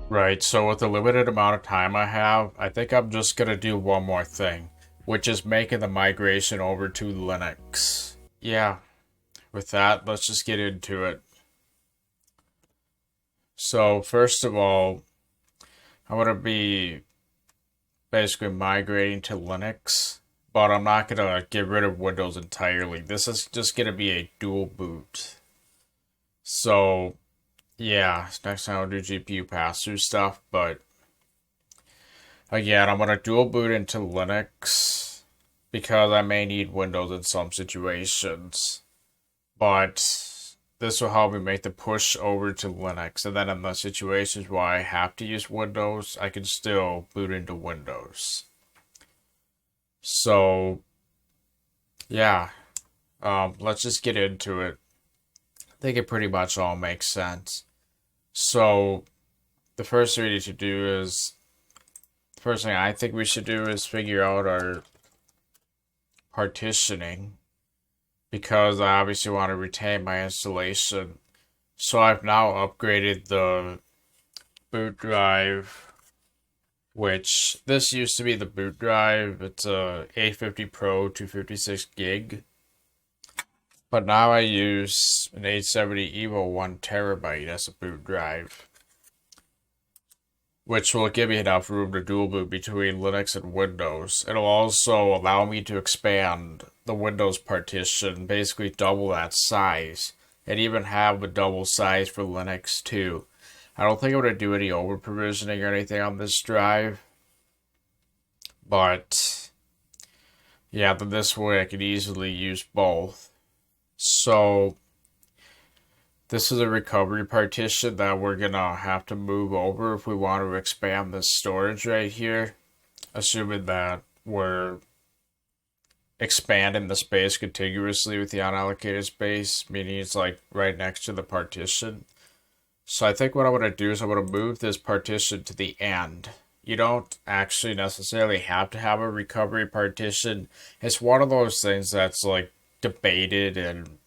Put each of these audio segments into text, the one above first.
Right, so with the limited amount of time I have, I think I'm just gonna do one more thing, which is making the migration over to Linux. Yeah, with that, let's just get into it. So, first of all, I'm gonna be basically migrating to Linux, but I'm not gonna get rid of Windows entirely. This is just gonna be a dual boot. So, yeah, next time I'll do GPU pass-through stuff, but again, I'm gonna dual boot into Linux because I may need Windows in some situations. But this will help me make the push over to Linux, and then in the situations where I have to use Windows, I can still boot into Windows. So, yeah, let's just get into it. I think it pretty much all makes sense. So, the first thing we need to do is the first thing I think we should do is figure out our partitioning because I obviously want to retain my installation. So I've now upgraded the boot drive, which this used to be the boot drive. It's a A50 Pro 256 gig. But now I use an 870 Evo 1 terabyte as a boot drive, which will give me enough room to dual boot between Linux and Windows. It'll also allow me to expand the Windows partition, basically double that size, and even have a double size for Linux too. I don't think I'm going to do any over provisioning or anything on this drive, but yeah, then this way I could easily use both. So this is a recovery partition that we're gonna have to move over if we want to expand this storage right here, assuming that we're expanding the space contiguously with the unallocated space, meaning it's like right next to the partition. So I think what I'm gonna do is I'm gonna move this partition to the end. You don't actually necessarily have to have a recovery partition. It's one of those things that's like debated and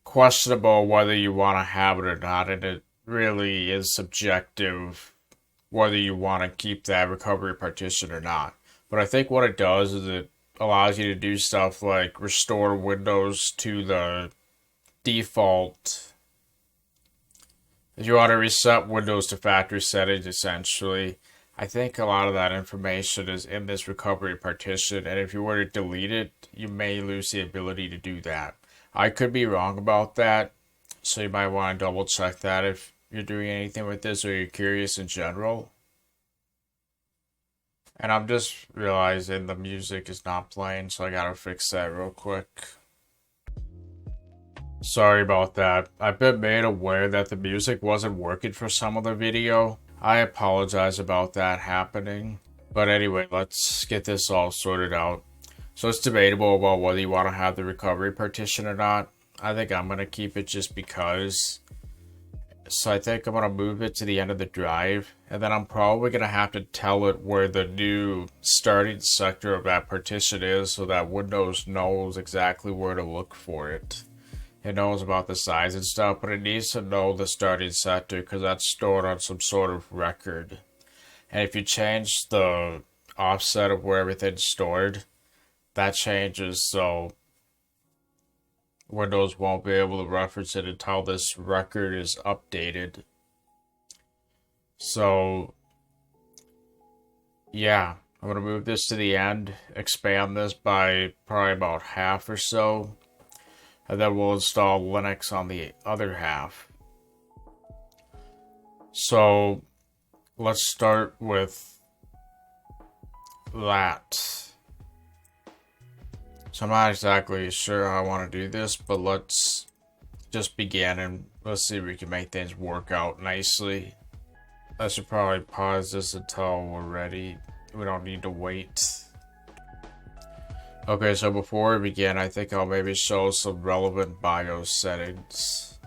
questionable whether you want to have it or not, and it really is subjective whether you want to keep that recovery partition or not. But I think what it does is it allows you to do stuff like restore Windows to the default. If you want to reset Windows to factory settings, essentially, I think a lot of that information is in this recovery partition, and if you were to delete it, you may lose the ability to do that. I could be wrong about that, so you might want to double check that if you're doing anything with this or you're curious in general. And I'm just realizing the music is not playing, so I gotta fix that real quick. Sorry about that. I've been made aware that the music wasn't working for some of the video. I apologize about that happening. But anyway, let's get this all sorted out. So it's debatable about whether you want to have the recovery partition or not. I think I'm going to keep it just because. So I think I'm going to move it to the end of the drive. And then I'm probably going to have to tell it where the new starting sector of that partition is so that Windows knows exactly where to look for it. It knows about the size and stuff, but it needs to know the starting sector because that's stored on some sort of record. And if you change the offset of where everything's stored, that changes, so Windows won't be able to reference it until this record is updated. So, yeah, I'm going to move this to the end, expand this by probably about half or so, and then we'll install Linux on the other half. So, let's start with that. So I'm not exactly sure how I want to do this, but let's just begin and let's see if we can make things work out nicely. I should probably pause this until we're ready. We don't need to wait. Okay, so before we begin, I think I'll maybe show some relevant BIOS settings.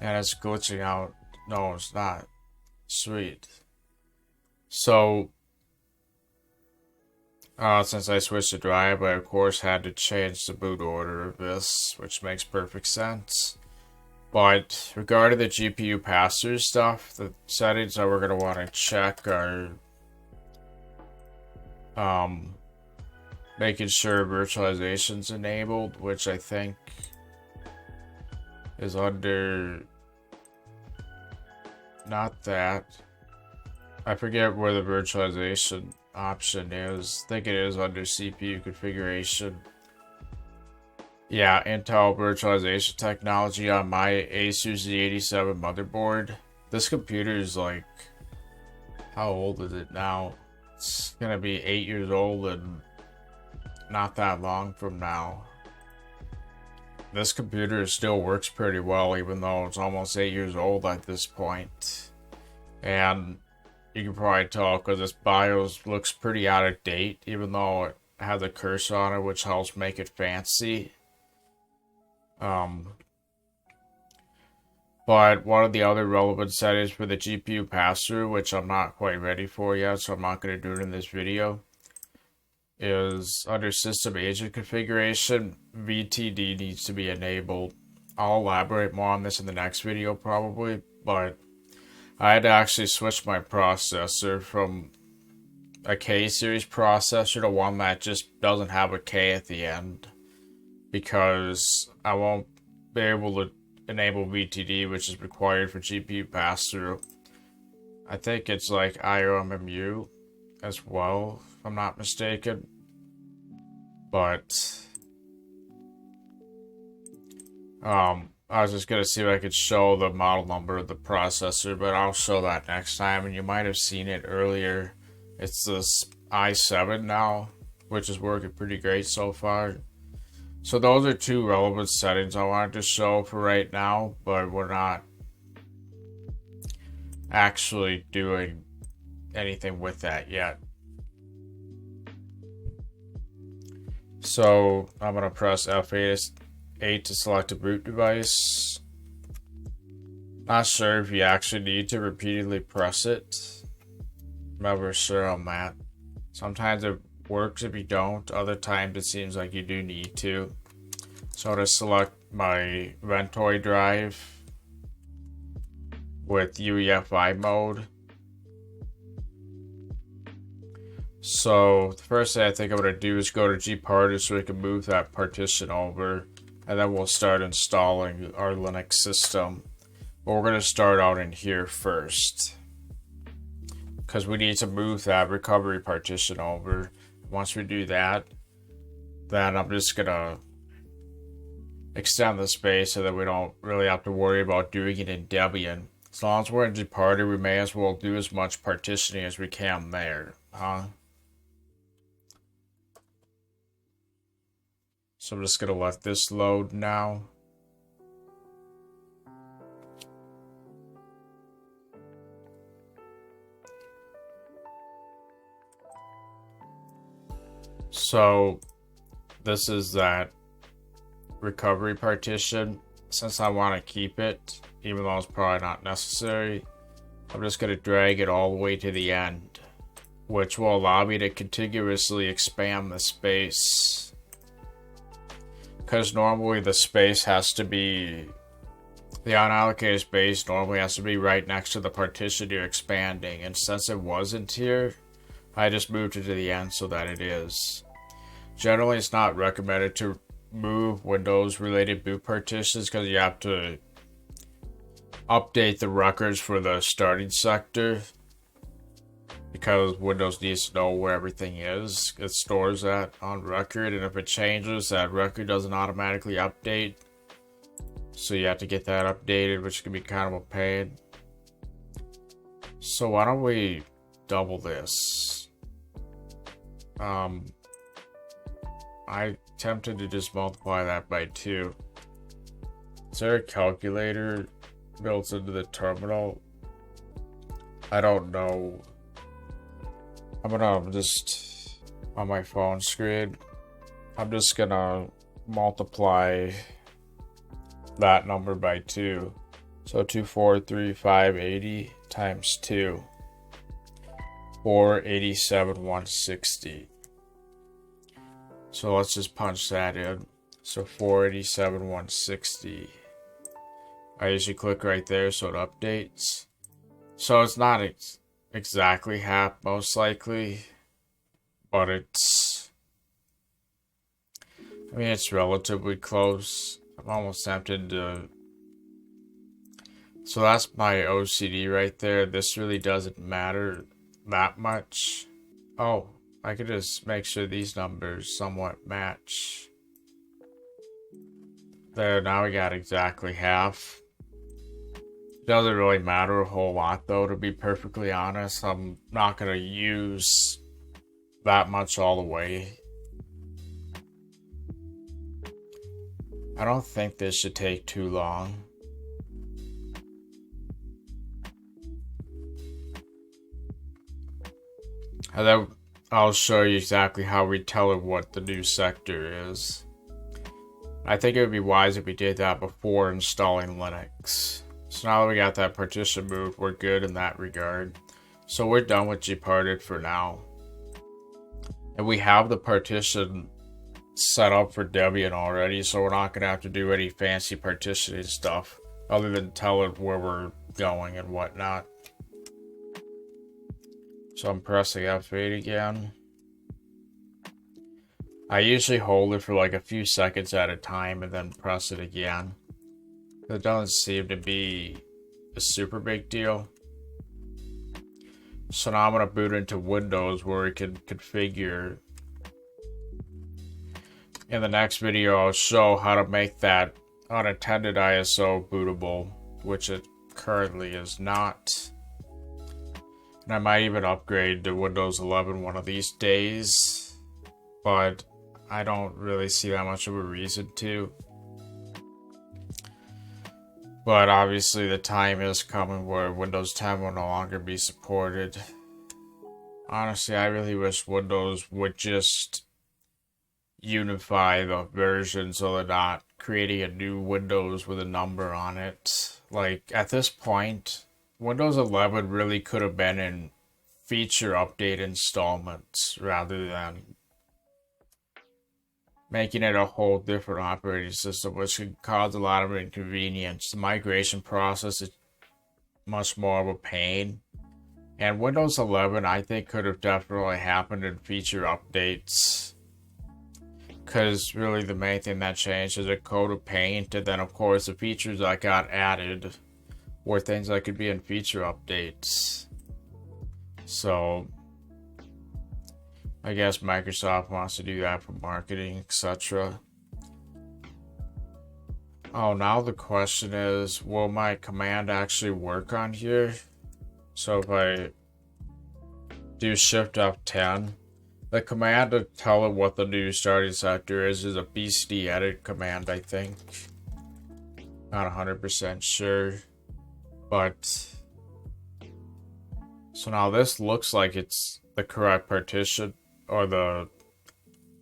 And it's glitching out. No, it's not. Sweet. So, since I switched to drive, I of course had to change the boot order of this, which makes perfect sense. But regarding the GPU pass-through stuff, the settings that we're going to want to check are making sure virtualization's enabled, which I think is under, not that, I forget where the virtualization option is. I think it is under CPU configuration. Yeah, Intel virtualization technology on my Asus Z87 motherboard. This computer is like, how old is it now? It's gonna be 8 years old and not that long from now. This computer still works pretty well even though it's almost 8 years old at this point. And you can probably tell because this BIOS looks pretty out of date even though it has a cursor on it which helps make it fancy. But one of the other relevant settings for the GPU pass-through, which I'm not quite ready for yet, so I'm not going to do it in this video, is under system agent configuration, VTD needs to be enabled. I'll elaborate more on this in the next video probably, but I had to actually switch my processor from a K series processor to one that just doesn't have a K at the end, because I won't be able to enable VTD, which is required for GPU pass-through. I think it's like IOMMU as well, if I'm not mistaken. But I was just gonna see if I could show the model number of the processor, but I'll show that next time, and you might have seen it earlier. It's this i7 now, which is working pretty great so far. So those are two relevant settings I wanted to show for right now, but we're not actually doing anything with that yet. So I'm going to press F8 to select a boot device. Not sure if you actually need to repeatedly press it. I'm never sure on that. Sometimes it works if you don't, other times it seems like you do need to. So I'm going to select my Ventoy drive with UEFI mode. So the first thing I think I'm going to do is go to gparted so we can move that partition over, and then we'll start installing our Linux system. But we're going to start out in here first, because we need to move that recovery partition over. Once we do that, then I'm just going to extend the space so that we don't really have to worry about doing it in Debian. As long as we're in gparted, we may as well do as much partitioning as we can there, huh? So I'm just going to let this load now. So this is that recovery partition. Since I want to keep it, even though it's probably not necessary, I'm just going to drag it all the way to the end, which will allow me to contiguously expand the space. Because normally the space has to be, the unallocated space normally has to be right next to the partition you're expanding, and since it wasn't here, I just moved it to the end so that it is. Generally, it's not recommended to move Windows related boot partitions because you have to update the records for the starting sector, because Windows needs to know where everything is. It stores that on record, and if it changes, that record doesn't automatically update. So you have to get that updated, which can be kind of a pain. So why don't we double this? I attempted to just multiply that by 2. Is there a calculator built into the terminal? I don't know. I'm gonna just, on my phone screen, I'm just gonna multiply that number by 2. So 243,580 times 2. 487,160. So let's just punch that in. So 487,160 I usually click right there so it updates. So it's not exactly half, most likely, but I mean, it's relatively close. I'm almost tempted to. So that's my OCD right there. This really doesn't matter that much. Oh, I could just make sure these numbers somewhat match. There, now we got exactly half. Doesn't really matter a whole lot though, to be perfectly honest. I'm not gonna use that much all the way. I don't think this should take too long. And then I'll show you exactly how we tell it what the new sector is. I think it would be wise if we did that before installing Linux. So now that we got that partition moved, we're good in that regard. So we're done with gparted for now. And we have the partition set up for Debian already, so we're not going to have to do any fancy partitioning stuff other than tell it where we're going and whatnot. So I'm pressing F8 again. I usually hold it for like a few seconds at a time and then press it again. It doesn't seem to be a super big deal. So now I'm going to boot into Windows where we can configure. In the next video, I'll show how to make that unattended ISO bootable, which it currently is not. And I might even upgrade to Windows 11 one of these days, but I don't really see that much of a reason to. But obviously the time is coming where Windows 10 will no longer be supported. Honestly, I really wish Windows would just unify the version so they're not creating a new Windows with a number on it. Like, at this point, Windows 11 really could have been in feature update installments rather than making it a whole different operating system, which could cause a lot of inconvenience. The migration process is much more of a pain. And Windows 11, I think, could have definitely happened in feature updates. Because really the main thing that changed is a code of paint, and then of course the features that got added were things that could be in feature updates. So I guess Microsoft wants to do that for marketing, etc. Oh, now the question is, will my command actually work on here? So if I do Shift F10, the command to tell it what the new starting sector is a BSD edit command, I think. Not 100% sure. But so now this looks like it's the correct partition, or the,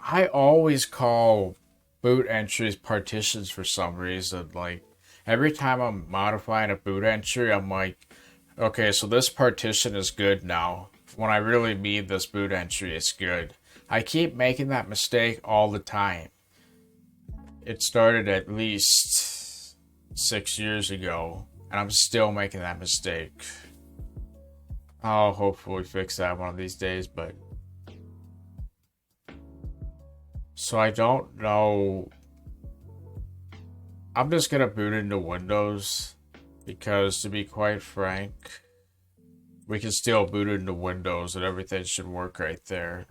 I always call boot entries partitions for some reason. Like every time I'm modifying a boot entry, I'm like, okay, so this partition is good now, when I really mean this boot entry is good. I keep making that mistake all the time. It started at least 6 years ago, and I'm still making that mistake. I'll hopefully fix that one of these days, but... So I don't know... I'm just gonna boot into Windows, because to be quite frank, we can still boot into Windows and everything should work right there.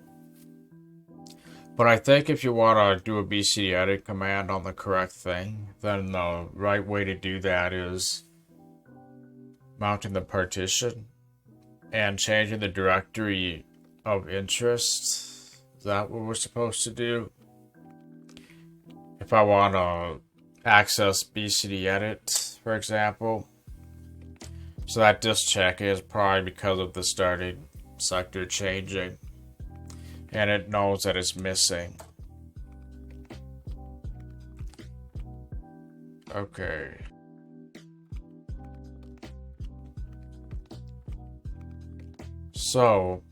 But I think if you want to do a BCD edit command on the correct thing, then the right way to do that is mounting the partition and changing the directory of interest. Is that what we're supposed to do? If I want to access BCD edit, for example. So that disk check is probably because of the starting sector changing. And it knows that it's missing. Okay. So,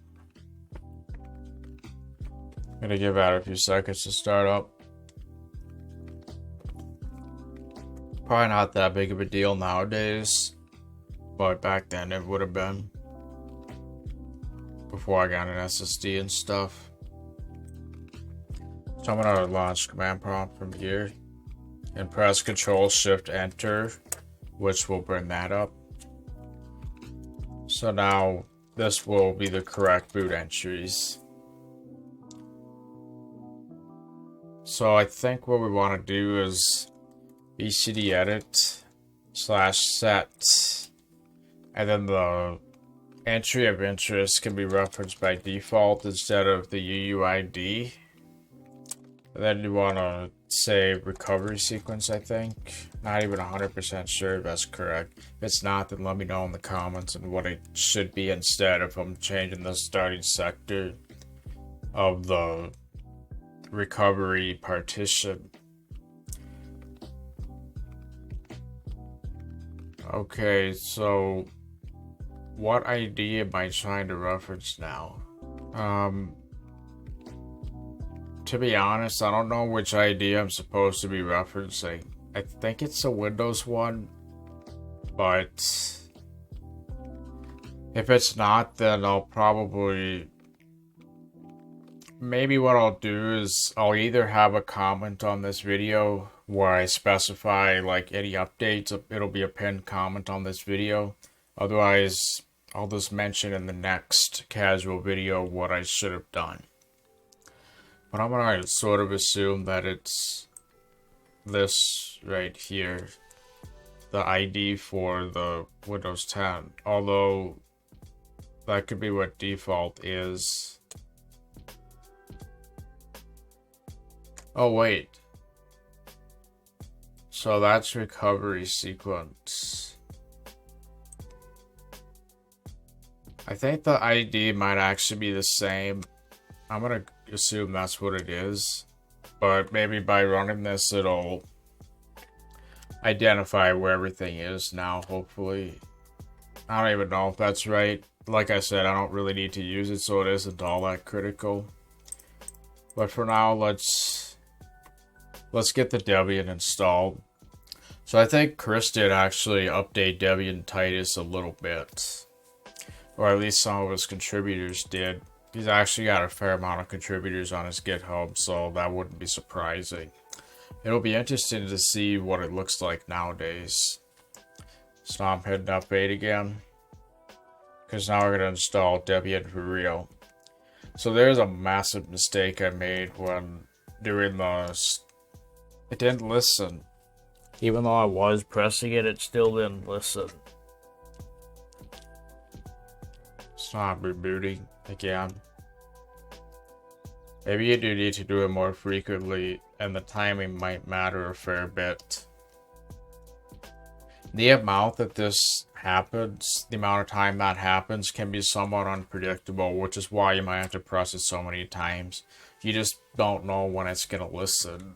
I'm gonna give that a few seconds to start up. Probably not that big of a deal nowadays, but back then it would have been. Before I got an SSD and stuff. So I'm gonna launch command prompt from here and press Control-Shift-Enter, which will bring that up. So now this will be the correct boot entries. So I think what we want to do is bcdedit/set, and then the entry of interest can be referenced by default instead of the UUID. And then you want to say recovery sequence, I think. Not even 100% sure if that's correct. If it's not, then let me know in the comments and what it should be instead if I'm changing the starting sector of the recovery partition. Okay, so what ID am I trying to reference now? To be honest, I don't know which ID I'm supposed to be referencing. I think it's a Windows one, but if it's not, then I'll probably... Maybe what I'll do is I'll either have a comment on this video where I specify like any updates. It'll be a pinned comment on this video. Otherwise, I'll just mention in the next casual video what I should have done. But I'm gonna sort of assume that it's this right here, the ID for the Windows 10. Although that could be what default is. Oh wait. So that's recovery sequence. I think the ID might actually be the same. I'm gonna assume that's what it is. But maybe by running this, it'll identify where everything is now, hopefully. I don't even know if that's right. Like I said, I don't really need to use it, so it isn't all that critical. But for now, let's get the Debian installed. So I think Chris did actually update Debian Titus a little bit. Or at least some of his contributors did. He's actually got a fair amount of contributors on his GitHub, so that wouldn't be surprising. It'll be interesting to see what it looks like nowadays. So now I'm hitting update again, because now we're going to install Debian for real. So there's a massive mistake I made when doing this. It didn't listen. Even though I was pressing it, it still didn't listen. It's not rebooting again. Maybe you do need to do it more frequently, and the timing might matter a fair bit. The amount that this happens, the amount of time that happens, can be somewhat unpredictable, which is why you might have to press it so many times. You just don't know when it's going to listen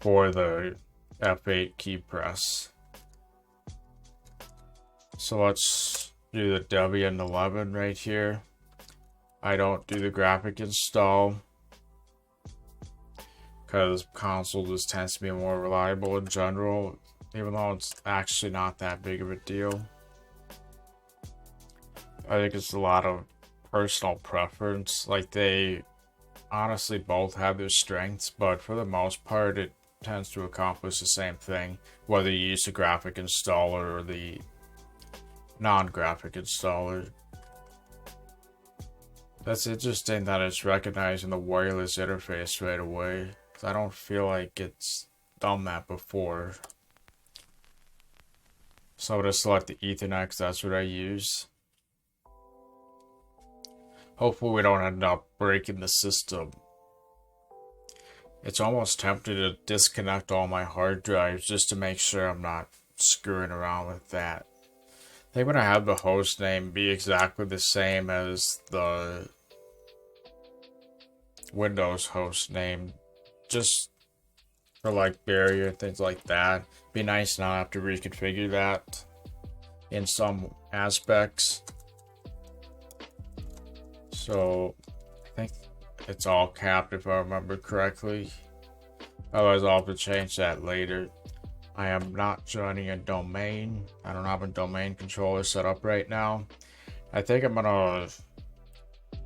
for the F8 key press. So let's do the Debian 11 right here. I don't do the graphic install because console just tends to be more reliable in general, even though it's actually not that big of a deal. I think it's a lot of personal preference. Like, they honestly both have their strengths, but for the most part it tends to accomplish the same thing, whether you use the graphic installer or the non-graphic installer. That's interesting that it's recognizing the wireless interface right away. I don't feel like it's done that before. So I'm going to select the Ethernet because that's what I use. Hopefully we don't end up breaking the system. It's almost tempting to disconnect all my hard drives just to make sure I'm not screwing around with that. I think I'm going to have the host name be exactly the same as the Windows host name, just for like barrier and things like that. Be nice not have to reconfigure that in some aspects. So I think it's all capped if I remember correctly. Otherwise I'll have to change that later. I am not joining a domain. I don't have a domain controller set up right now. I think I'm gonna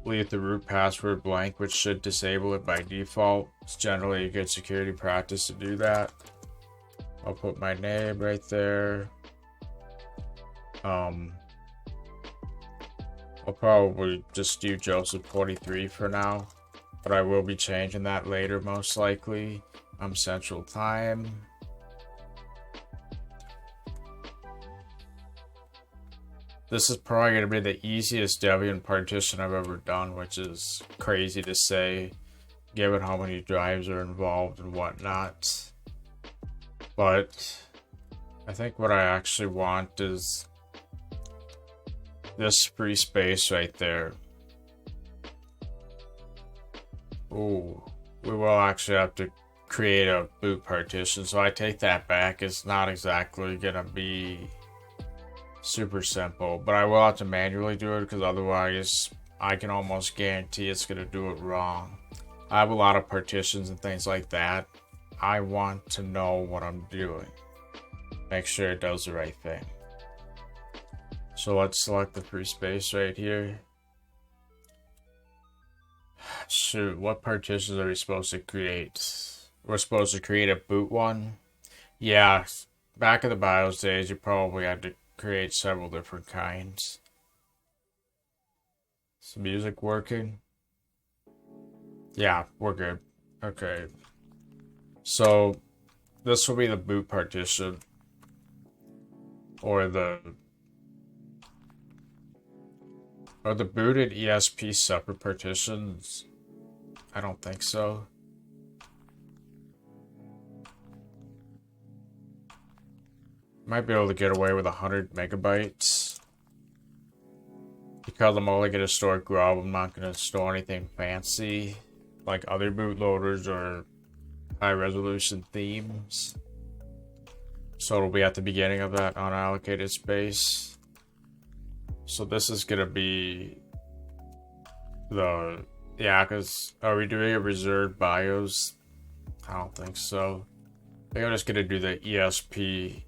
leave the root password blank, which should disable it by default. It's generally a good security practice to do that. I'll put my name right there. I'll probably just do Joseph23 for now, but I will be changing that later most likely. I'm Central Time. This is probably going to be the easiest Debian partition I've ever done, which is crazy to say, given how many drives are involved and whatnot. But I think what I actually want is this free space right there. Ooh, we will actually have to create a boot partition, so I take that back. It's not exactly going to be super simple, but I will have to manually do it because otherwise I can almost guarantee it's going to do it wrong. I have a lot of partitions and things like that. I want to know what I'm doing. Make sure it does the right thing. So let's select the free space right here. Shoot, what partitions are we supposed to create? We're supposed to create a boot one. Yeah, back in the BIOS days, you probably had to create several different kinds. Is the music working? Yeah, we're good. Okay. So this will be the boot partition. Or the boot and ESP separate partitions? I don't think so. Might be able to get away with 100 megabytes. Because I'm only going to store grub, I'm not going to store anything fancy like other bootloaders or high resolution themes. So it'll be at the beginning of that unallocated space. So this is going to be the, yeah, because are we doing a reserved BIOS? I don't think so. I think I'm just going to do the ESP.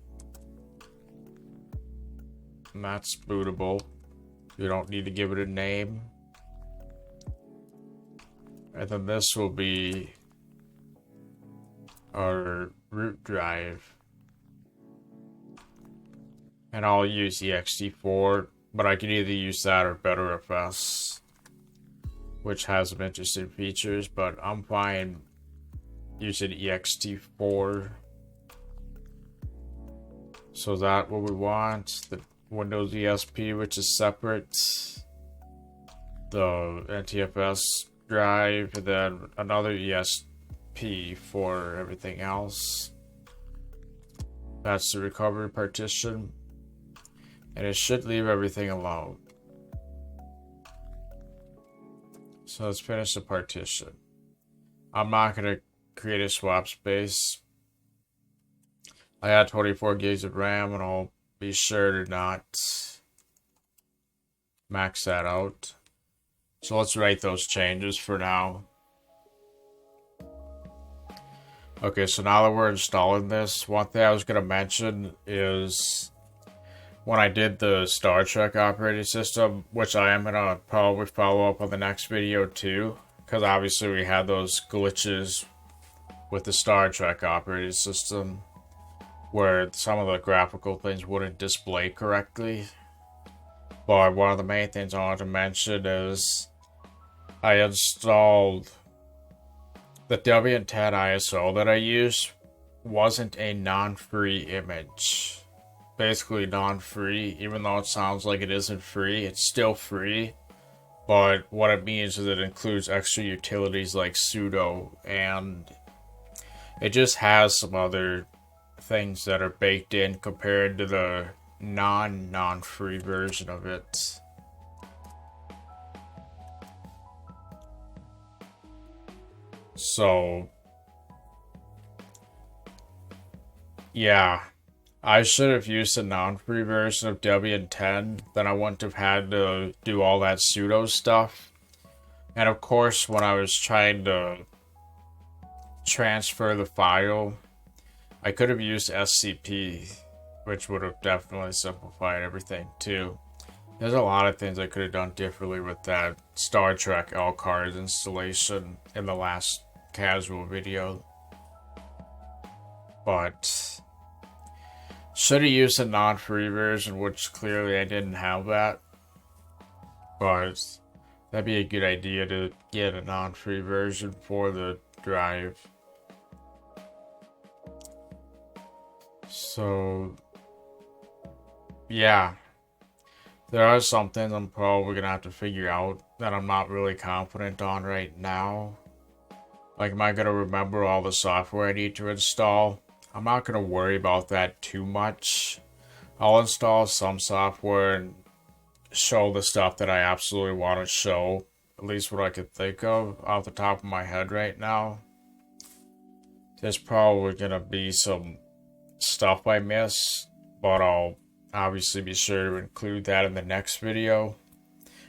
And that's bootable. You don't need to give it a name. And then this will be our root drive. And I'll use ext4, but I can either use that or BetterFS, which has some interesting features, but I'm fine using ext4. So that's what we want. The Windows ESP, which is separate, the NTFS drive, and then another ESP for everything else. That's the recovery partition, and it should leave everything alone. So let's finish the partition. I'm not going to create a swap space. I had 24 gigs of RAM, and I'll be sure to not max that out. So let's write those changes for now. Okay, so now that we're installing this, one thing I was going to mention is when I did the Star Trek operating system, which I am going to probably follow up on the next video too, because obviously we had those glitches with the Star Trek operating system where some of the graphical things wouldn't display correctly. But one of the main things I wanted to mention is I installed the Debian 10 ISO that I used wasn't a non-free image. Basically non-free, even though it sounds like it isn't free, it's still free. But what it means is it includes extra utilities like sudo, and it just has some other things that are baked in compared to the non-free version of it. So yeah, I should have used the non-free version of Debian 10, then I wouldn't have had to do all that sudo stuff. And of course, when I was trying to transfer the file, I could have used SCP, which would have definitely simplified everything too. There's a lot of things I could have done differently with that Star Trek L cards installation in the last casual video. But should have used a non-free version, which clearly I didn't have that. But that'd be a good idea to get a non-free version for the drive. So, yeah. There are some things I'm probably gonna have to figure out that I'm not really confident on right now. Like, am I gonna remember all the software I need to install? I'm not gonna worry about that too much. I'll install some software and show the stuff that I absolutely want to show. At least what I could think of off the top of my head right now. There's probably gonna be some stuff I miss, but I'll obviously be sure to include that in the next video,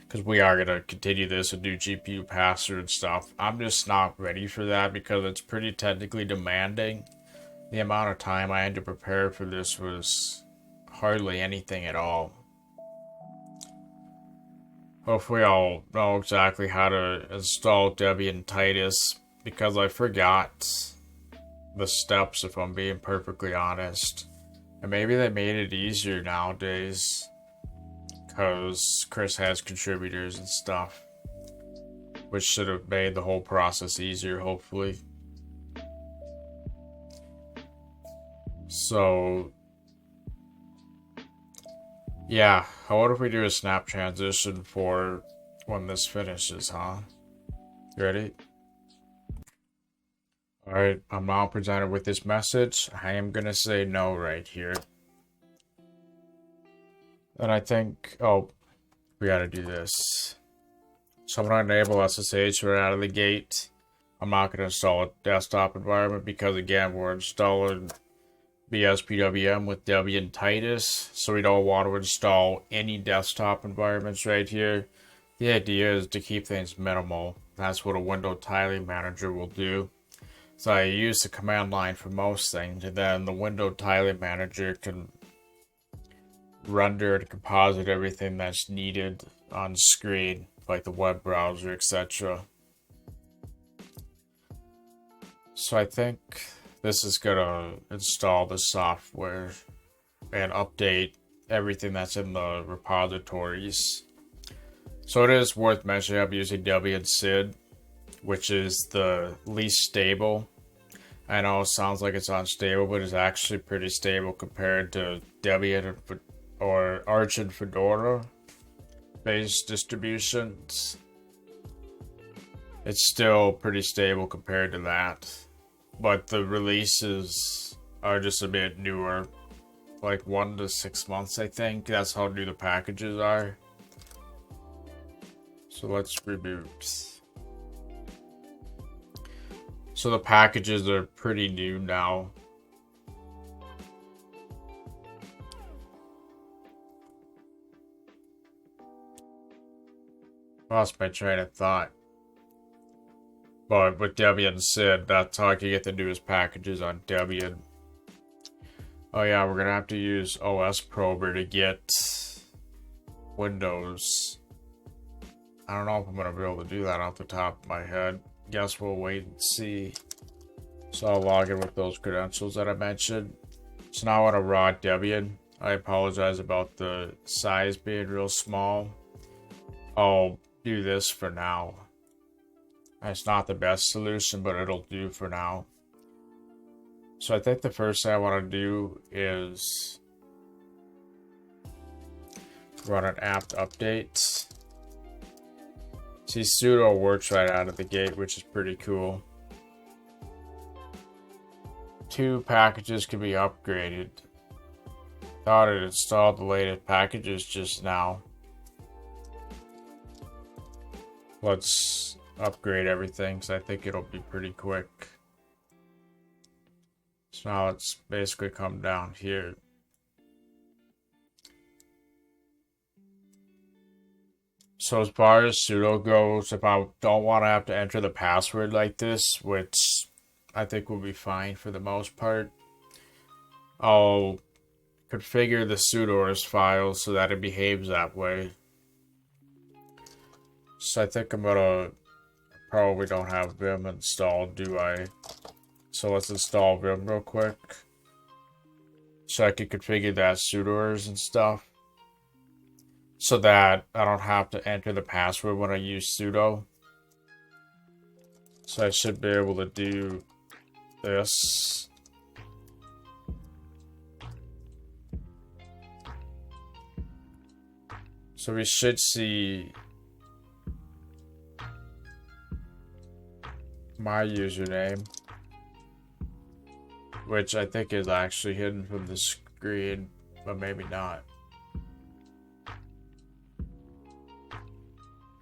because we are going to continue this and do GPU pass-through and stuff. I'm just not ready for that because it's pretty technically demanding. The amount of time I had to prepare for this was hardly anything at all. Hopefully I'll know exactly how to install Debian Titus, because I forgot the steps, if I'm being perfectly honest. And maybe they made it easier nowadays, because Chris has contributors and stuff, which should have made the whole process easier, hopefully. So, yeah, what if we do a snap transition for when this finishes, huh? You ready? Alright, I'm now presented with this message. I am gonna say no right here. And I think, oh, we gotta do this. So I'm gonna enable SSH right out of the gate. I'm not gonna install a desktop environment because, again, we're installing BSPWM with Debian Titus, so we don't want to install any desktop environments right here. The idea is to keep things minimal. That's what a window tiling manager will do. So I use the command line for most things, and then the window tiling manager can render and composite everything that's needed on screen, like the web browser, etc. So I think this is gonna install the software and update everything that's in the repositories. So it is worth mentioning I'm using Debian SID, which is the least stable. I know it sounds like it's unstable, but it's actually pretty stable compared to Debian or Arch and Fedora based distributions. It's still pretty stable compared to that, but the releases are just a bit newer, like 1 to 6 months, I think. That's how new the packages are. So let's reboot. So the packages are pretty new now. Lost my train of thought. But with Debian SID, that's how I can get the newest packages on Debian. Oh yeah, we're gonna have to use OS Prober to get Windows. I don't know if I'm gonna be able to do that off the top of my head. Guess we'll wait and see. So I'll log in with those credentials that I mentioned. So now I want to raw Debian. I apologize about the size being real small. I'll do this for now. It's not the best solution, but it'll do for now. So I think the first thing I want to do is run an apt update. See, sudo works right out of the gate, which is pretty cool. 2 packages can be upgraded. Thought it installed the latest packages just now. Let's upgrade everything, because I think it'll be pretty quick. So now let's basically come down here. So as far as sudo goes, if I don't want to have to enter the password like this, which I think will be fine for the most part, I'll configure the sudoers file so that it behaves that way. So I think I'm gonna, probably don't have Vim installed, do I? So let's install Vim real quick. So I can configure that sudoers and stuff. So that I don't have to enter the password when I use sudo. So I should be able to do this. So we should see my username, which I think is actually hidden from the screen, but maybe not.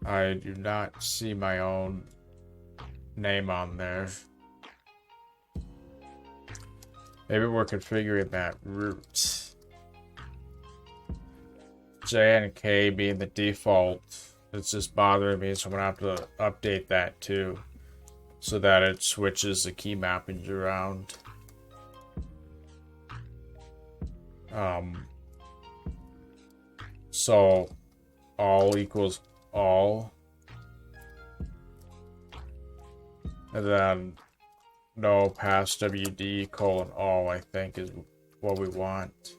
I do not see my own name on there. Maybe we're configuring that root. J and K being the default, it's just bothering me, so I'm gonna have to update that too, so that it switches the key mappings around. So all equals all, and then no pass WD colon all, I think is what we want.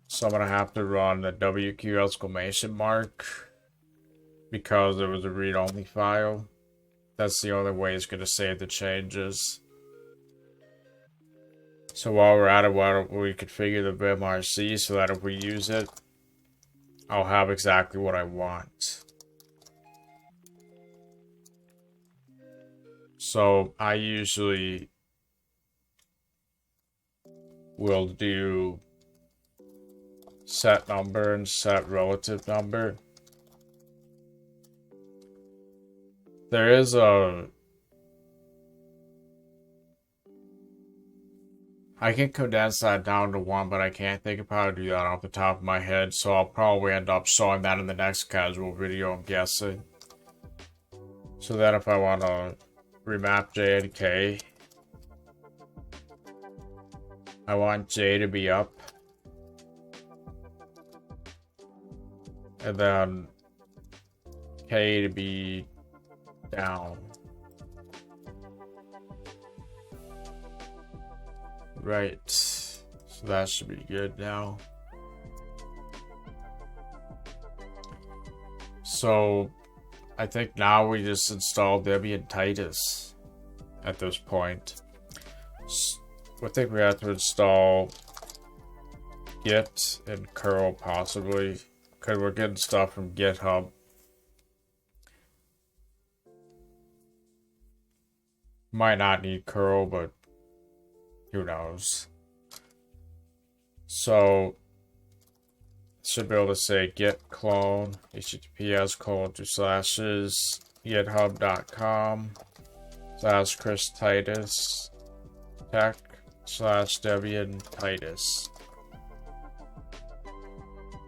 So I'm gonna have to run the WQ exclamation mark because it was a read-only file. That's the only way it's gonna save the changes. So while we're at it, why don't we configure the vimrc so that if we use it, I'll have exactly what I want. So I usually will do set number and set relative number. There is a... I can condense that down to 1, but I can't think of how to do that off the top of my head, so I'll probably end up showing that in the next casual video, I'm guessing. So then if I want to remap J and K, I want J to be up, and then K to be down. Right, so that should be good now. So I think now we just install Debian Titus at this point. I think we have to install Git and curl possibly, because we're getting stuff from GitHub. Might not need curl, but who knows. So should be able to say git clone https://github.com/Chris Titus tech/Debian Titus.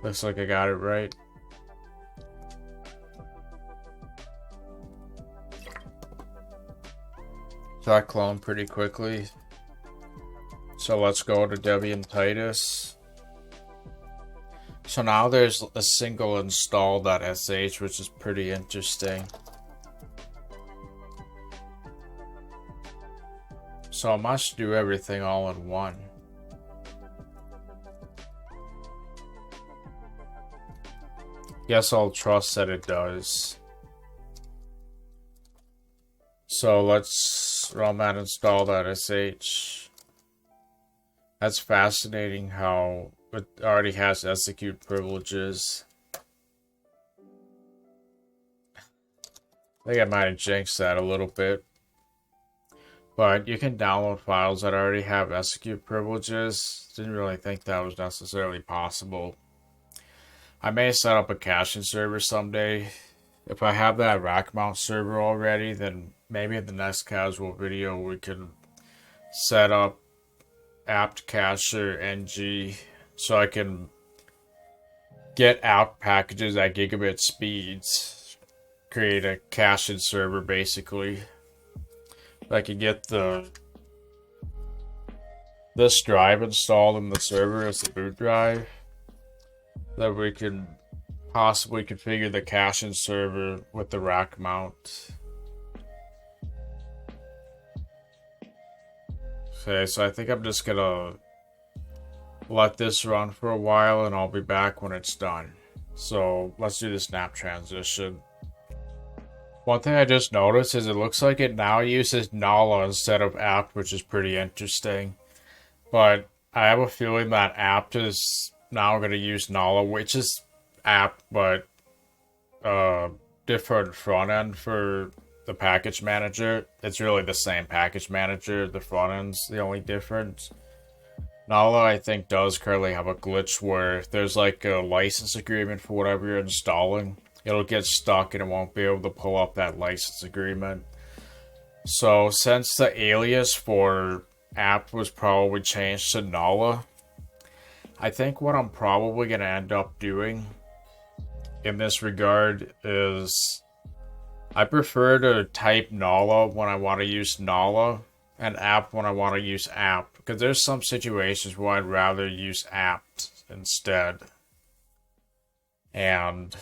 Looks like I got it right. So that cloned pretty quickly. So let's go to Debian Titus. So now there's a single install.sh, which is pretty interesting. So I must do everything all in one. Guess I'll trust that it does. So let's run that install.sh. That's fascinating how it already has execute privileges. I think I might have jinxed that a little bit. But you can download files that already have execute privileges. Didn't really think that was necessarily possible. I may set up a caching server someday. If I have that rack mount server already, then maybe in the next casual video we can set up apt cacher ng so I can get apt packages at gigabit speeds, create a caching server basically. I can get the this drive installed in the server is the boot drive, that we can possibly configure the caching server with the rack mount. Okay, so I think I'm just gonna let this run for a while and I'll be back when it's done. So let's do the snap transition. One thing I just noticed is it looks like it now uses Nala instead of apt, which is pretty interesting. But I have a feeling that apt is now going to use Nala, which is apt, but different front end for the package manager. It's really the same package manager. The front end's the only difference. Nala, I think, does currently have a glitch where if there's like a license agreement for whatever you're installing, it'll get stuck and it won't be able to pull up that license agreement. So since the alias for apt was probably changed to Nala, I think what I'm probably going to end up doing in this regard is I prefer to type Nala when I want to use Nala and apt when I want to use apt, because there's some situations where I'd rather use apt instead. And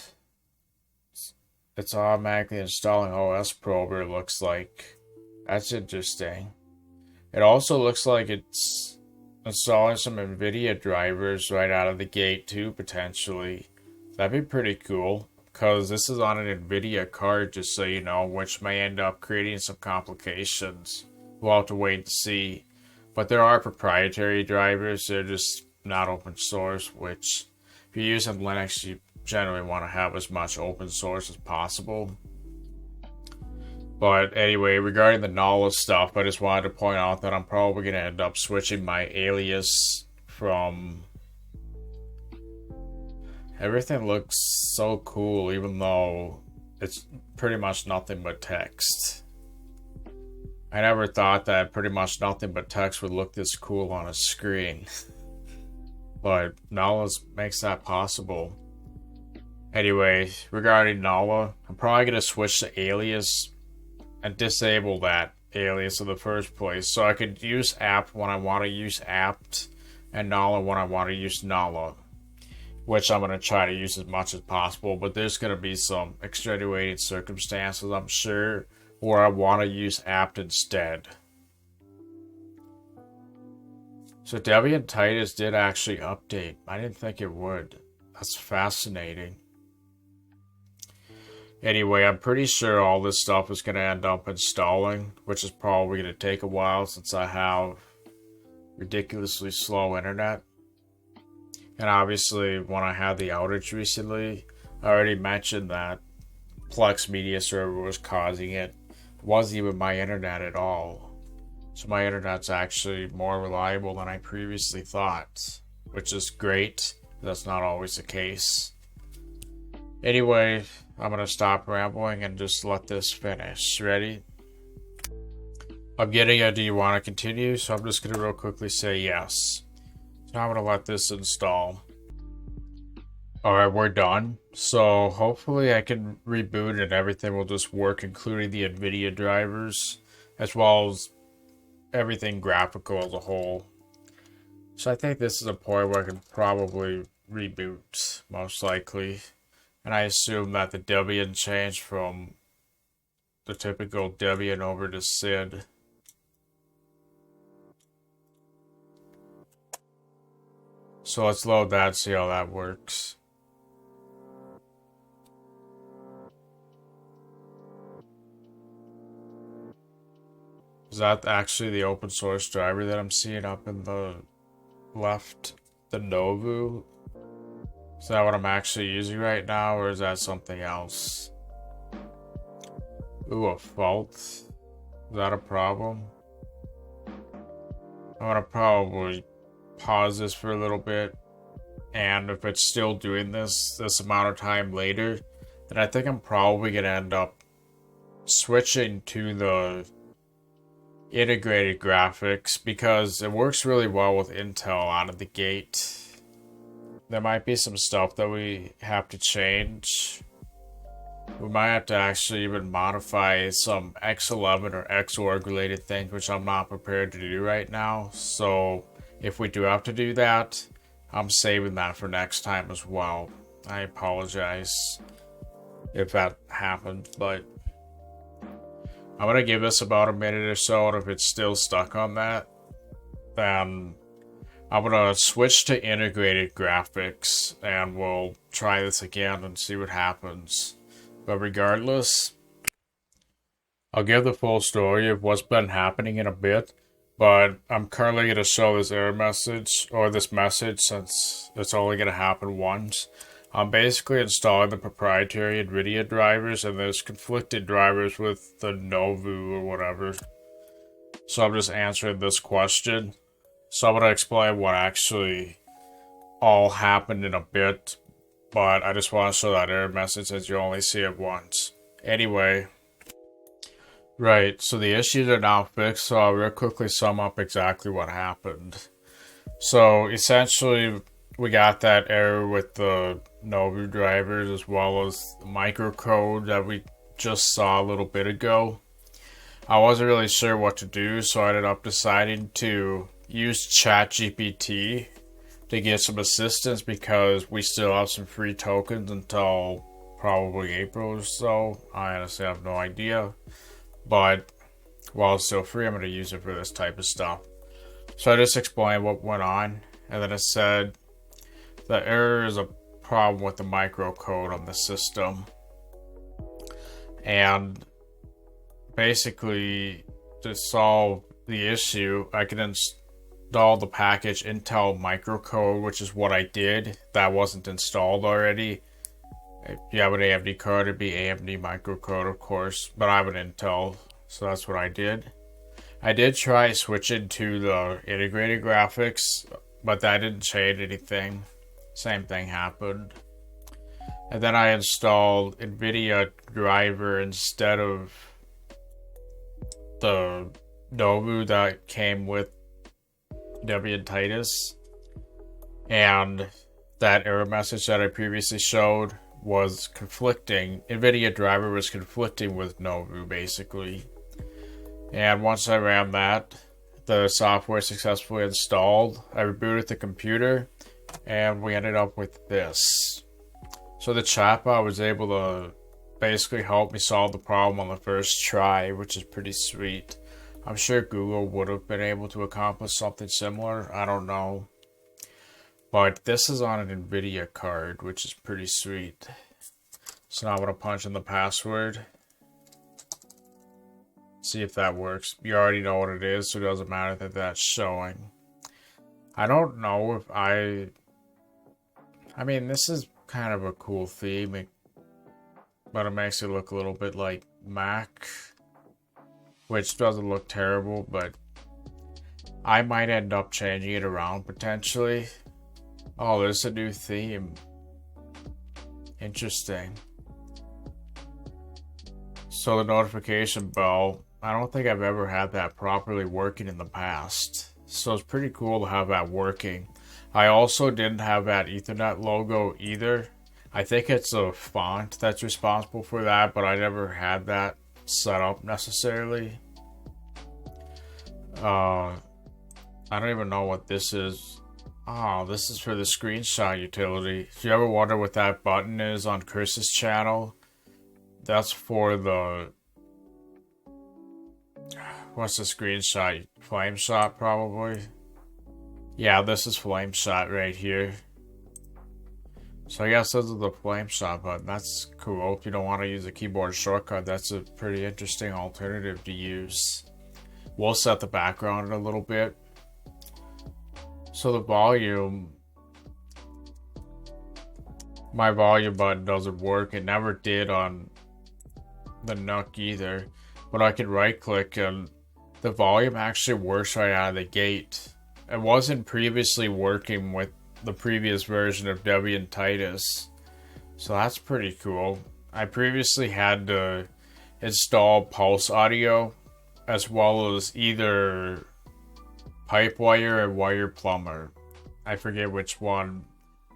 it's automatically installing OS Prober, it looks like. That's interesting. It also looks like it's installing some Nvidia drivers right out of the gate too, potentially. That'd be pretty cool, because this is on an Nvidia card, just so you know, which may end up creating some complications. We'll have to wait to see. But there are proprietary drivers, they're just not open source, which if you're using Linux, you generally want to have as much open source as possible. But anyway, regarding the Nala stuff, I just wanted to point out that I'm probably going to end up switching my alias from... Everything looks so cool, even though it's pretty much nothing but text. I never thought that pretty much nothing but text would look this cool on a screen. But Nala makes that possible. Anyway, regarding Nala, I'm probably going to switch to alias and disable that alias in the first place, so I could use apt when I want to use apt and Nala when I want to use Nala, which I'm going to try to use as much as possible. But there's going to be some extenuating circumstances, I'm sure, where I want to use apt instead. So Debian Titus did actually update. I didn't think it would. That's fascinating. Anyway, I'm pretty sure all this stuff is going to end up installing, which is probably going to take a while since I have ridiculously slow internet. And obviously, when I had the outage recently, I already mentioned that Plex Media Server was causing it. It wasn't even my internet at all. So my internet's actually more reliable than I previously thought, which is great. That's not always the case. Anyway, I'm going to stop rambling and just let this finish. Ready? I'm getting a do you want to continue? So I'm just going to real quickly say yes. So I'm going to let this install. Alright, we're done. So hopefully I can reboot and everything will just work, including the Nvidia drivers, as well as everything graphical as a whole. So I think this is a point where I can probably reboot, most likely. And I assume that the Debian changed from the typical Debian over to SID. So let's load that, see how that works. Is that actually the open source driver that I'm seeing up in the left? The Novu? Is that what I'm actually using right now, or is that something else? Ooh, a fault? Is that a problem? I'm gonna probably pause this for a little bit, and if it's still doing this amount of time later, then I think I'm probably gonna end up switching to the integrated graphics, because it works really well with Intel out of the gate. There might be some stuff that we have to change. We might have to actually even modify some X11 or XORG related things, which I'm not prepared to do right now. So if we do have to do that, I'm saving that for next time as well. I apologize if that happens, but I'm gonna give this about a minute or so, and if it's still stuck on that, then I'm gonna switch to integrated graphics, and we'll try this again and see what happens. But regardless, I'll give the full story of what's been happening in a bit, but I'm currently gonna show this error message, or this message, since it's only gonna happen once. I'm basically installing the proprietary Nvidia drivers, and there's conflicted drivers with the Novu or whatever. So I'm just answering this question. So I'm going to explain what actually all happened in a bit, but I just want to show that error message as you only see it once. Anyway, right, so the issues are now fixed, so I'll real quickly sum up exactly what happened. So essentially, we got that error with the Novu drivers as well as the microcode that we just saw a little bit ago. I wasn't really sure what to do, so I ended up deciding to use ChatGPT to get some assistance because we still have some free tokens until probably April or so. I honestly have no idea, but while it's still free, I'm going to use it for this type of stuff. So I just explained what went on, and then it said the error is a problem with the microcode on the system, and basically to solve the issue, I can install the package Intel microcode, which is what I did. That wasn't installed already. If you have an AMD card, it'd be AMD microcode, of course, but I have an Intel, so that's what I did. I did try switching to the integrated graphics, but that didn't change anything. Same thing happened. And then I installed Nvidia-driver instead of the Novu that came with Debian Titus. And that error message that I previously showed was conflicting. Nvidia-driver was conflicting with Novu, basically. And once I ran that, the software successfully installed. I rebooted the computer, and we ended up with this. So the chatbot was able to basically help me solve the problem on the first try, which is pretty sweet. I'm sure Google would have been able to accomplish something similar. I don't know. But this is on an Nvidia card, which is pretty sweet. So now I'm going to punch in the password. See if that works. You already know what it is, so it doesn't matter that that's showing. I don't know if I mean, this is kind of a cool theme, but it makes it look a little bit like Mac, which doesn't look terrible, but I might end up changing it around potentially. Oh, there's a new theme. Interesting. So the notification bell, I don't think I've ever had that properly working in the past. So it's pretty cool to have that working. I also didn't have that Ethernet logo either. I think it's a font that's responsible for that, but I never had that set up necessarily. I don't even know what this is. Oh, this is for the screenshot utility. If you ever wonder what that button is on Chris's channel, that's for the... What's the screenshot? Flameshot, probably? Yeah, this is Flameshot right here. So I guess this is the Flameshot button. That's cool. If you don't want to use a keyboard shortcut, that's a pretty interesting alternative to use. We'll set the background in a little bit. So the volume... My volume button doesn't work. It never did on the NUC either. But I can right click and the volume actually works right out of the gate. It wasn't previously working with the previous version of Debian Titus. So that's pretty cool. I previously had to install pulseaudio as well as either Pipewire or Wire Plumber. I forget which one.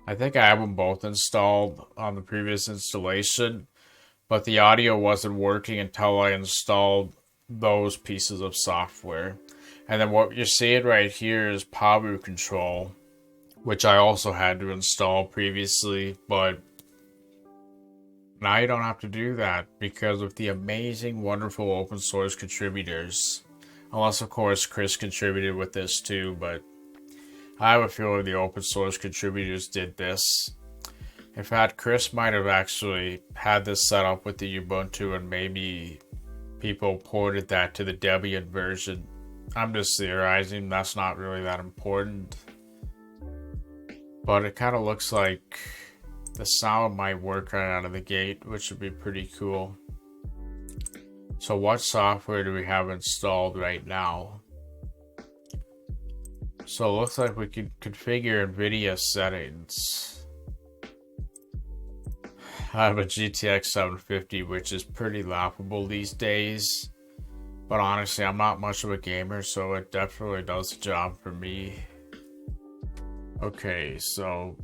I think I have them both installed on the previous installation, but the audio wasn't working until I installed those pieces of software. And then what you're seeing right here is Pavucontrol, which I also had to install previously, but now you don't have to do that because of the amazing, wonderful open source contributors. Unless, of course, Chris contributed with this too, but I have a feeling the open source contributors did this. In fact, Chris might have actually had this set up with the Ubuntu and maybe people ported that to the Debian version. I'm just theorizing, that's not really that important. But it kind of looks like the sound might work right out of the gate, which would be pretty cool. So what software do we have installed right now? So it looks like we could configure Nvidia settings. I have a GTX 750, which is pretty laughable these days. But honestly, I'm not much of a gamer, so it definitely does the job for me. Okay, so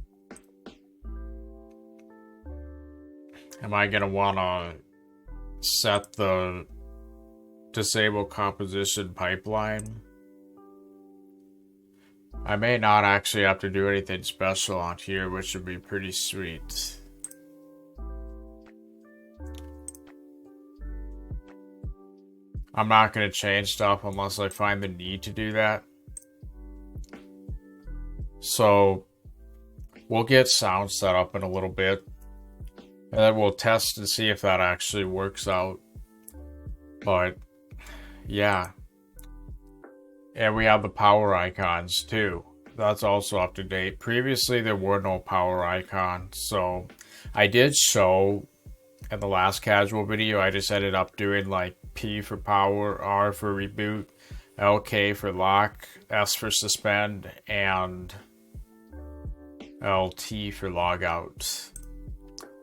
am I gonna wanna set the disable composition pipeline? I may not actually have to do anything special on here, which would be pretty sweet. I'm not going to change stuff unless I find the need to do that. So we'll get sound set up in a little bit, and then we'll test and see if that actually works out. But yeah. And we have the power icons too. That's also up to date. Previously there were no power icons, so I did show in the last casual video, I just ended up doing like P for power, R for reboot, LK for lock, S for suspend, and LT for logout.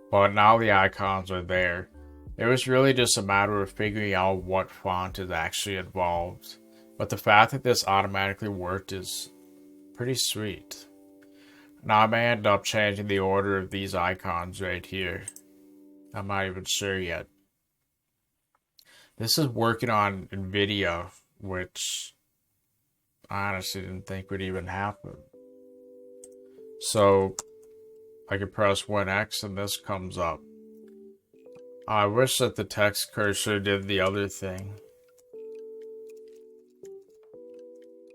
But now the icons are there. It was really just a matter of figuring out what font is actually involved. But the fact that this automatically worked is pretty sweet. Now I may end up changing the order of these icons right here. I'm not even sure yet. This is working on Nvidia, which I honestly didn't think would even happen. So I can press WinX and this comes up. I wish that the text cursor did the other thing.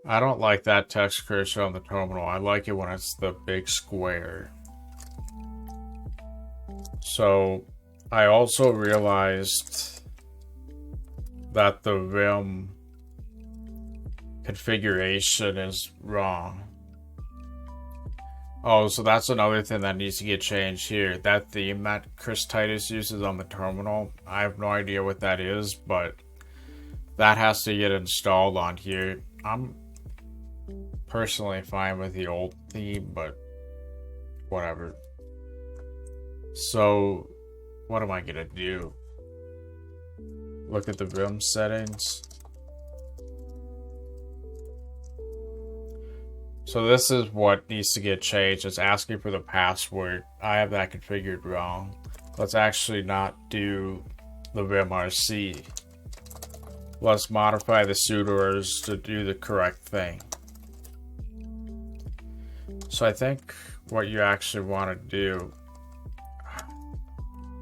I don't like that text cursor on the terminal. I like it when it's the big square. So I also realized that the Vim configuration is wrong. Oh, so that's another thing that needs to get changed here. That theme that Chris Titus uses on the terminal, I have no idea what that is, but that has to get installed on here. I'm personally fine with the old theme, but whatever. So what am I gonna do? Look at the Vim settings. So this is what needs to get changed. It's asking for the password. I have that configured wrong. Let's actually not do the vimrc. Let's modify the sudoers to do the correct thing. So I think what you actually want to do,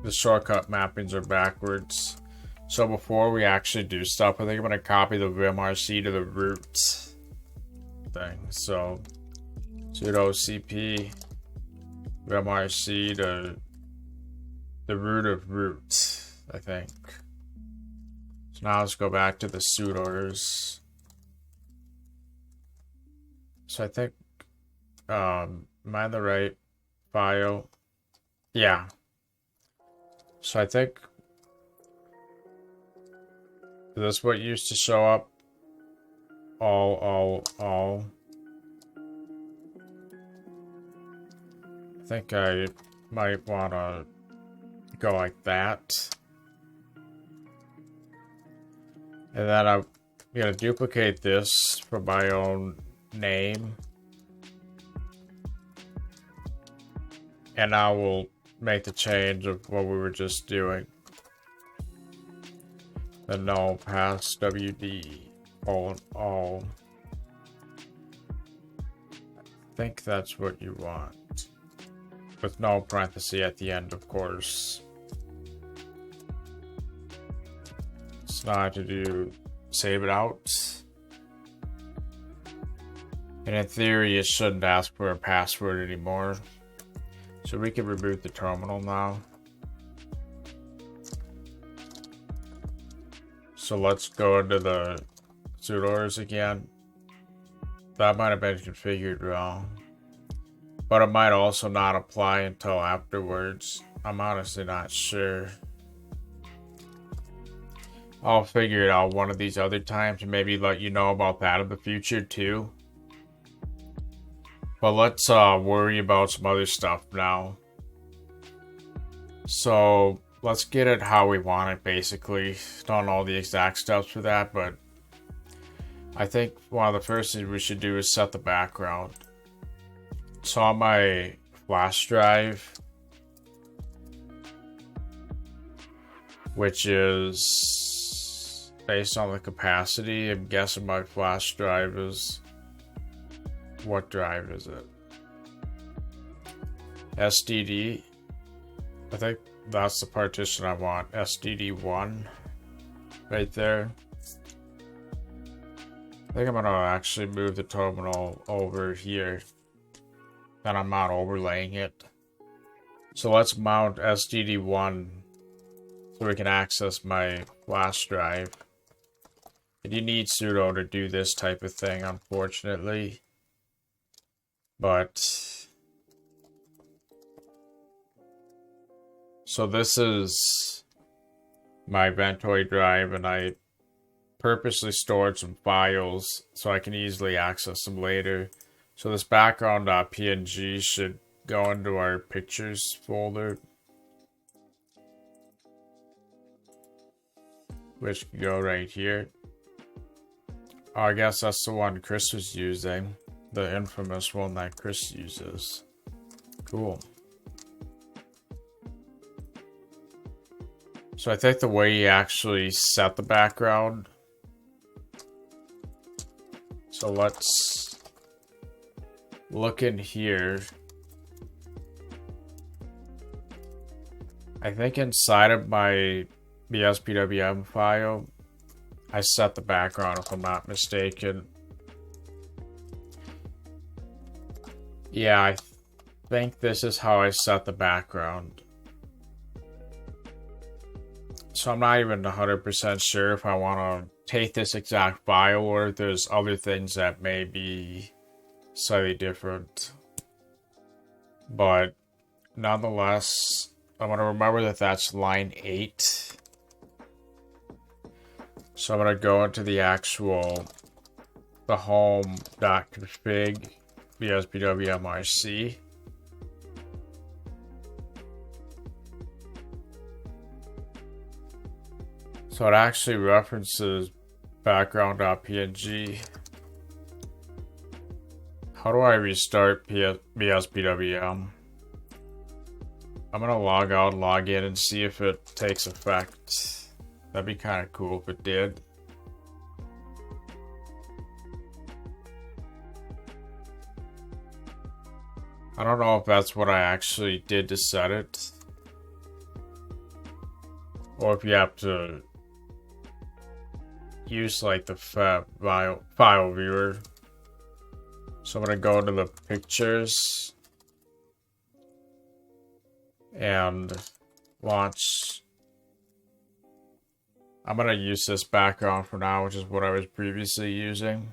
the shortcut mappings are backwards. So before we actually do stuff, I think I'm going to copy the vimrc to the root thing. So sudo cp vimrc to the root of root, I think. So now let's go back to the sudoers. So I think, am I in the right file? Yeah. So I think, is this what used to show up? All. I think I might want to go like that. And then I'm going to duplicate this for my own name. And now we'll make the change of what we were just doing. The null pass WD. all in all. I think that's what you want. With no parenthesis at the end, of course. So now I have to do save it out. And in theory, it shouldn't ask for a password anymore. So we can reboot the terminal now. So let's go into the sudoers again. That might have been configured wrong. But it might also not apply until afterwards. I'm honestly not sure. I'll figure it out one of these other times and maybe let you know about that in the future too. But let's worry about some other stuff now. So let's get it how we want it basically. Don't know the exact steps for that, but I think one of the first things we should do is set the background. So on my flash drive, which is based on the capacity, I'm guessing my flash drive is, what drive is it? SDD. I think that's the partition I want. SDD1 right there. I think I'm gonna actually move the terminal over here. Then I'm not overlaying it. So let's mount SDD1 so we can access my flash drive. And you need sudo to do this type of thing, unfortunately. But so this is my Ventoid drive, and I purposely stored some files so I can easily access them later. So this background.png should go into our pictures folder, which can go right here. Oh, I guess that's the one Chris was using, the infamous one that Chris uses. Cool. So I think the way you actually set the background, so let's look in here. I think inside of my BSPWM file, I set the background if I'm not mistaken. Yeah, I think this is how I set the background. So I'm not even 100% sure if I want to take this exact file or if there's other things that may be slightly different. But nonetheless, I'm going to remember that that's line 8. So I'm going to go into the home.config BSPWMRC. So it actually references background.png. How do I restart BSPWM? I'm gonna log out, log in, and see if it takes effect. That'd be kind of cool if it did. I don't know if that's what I actually did to set it, or if you have to use like the file viewer. So I'm gonna go into the pictures and launch. I'm gonna use this background for now, which is what I was previously using.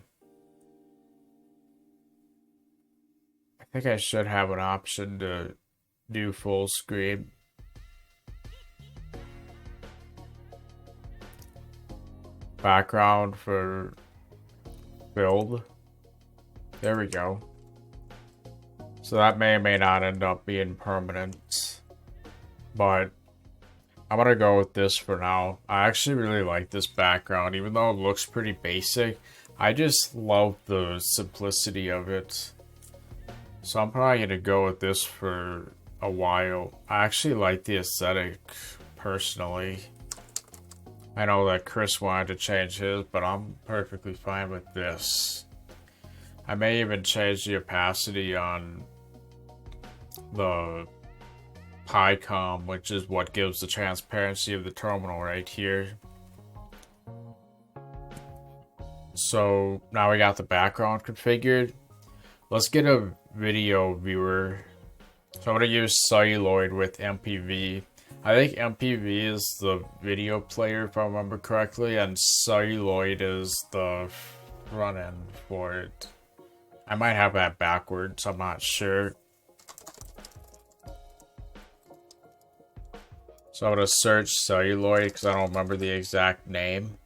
I think I should have an option to do full screen. Background for build. There we go. So that may or may not end up being permanent, but I'm gonna go with this for now. I actually really like this background, even though it looks pretty basic. I just love the simplicity of it. So I'm probably gonna go with this for a while. I actually like the aesthetic personally. I know that Chris wanted to change his, but I'm perfectly fine with this. I may even change the opacity on the Picom, which is what gives the transparency of the terminal right here. So now we got the background configured. Let's get a video viewer. So I'm going to use Celluloid with MPV. I think MPV is the video player if I remember correctly, and Celluloid is the front end for it. I might have that backwards, I'm not sure. So I'm going to search Celluloid because I don't remember the exact name.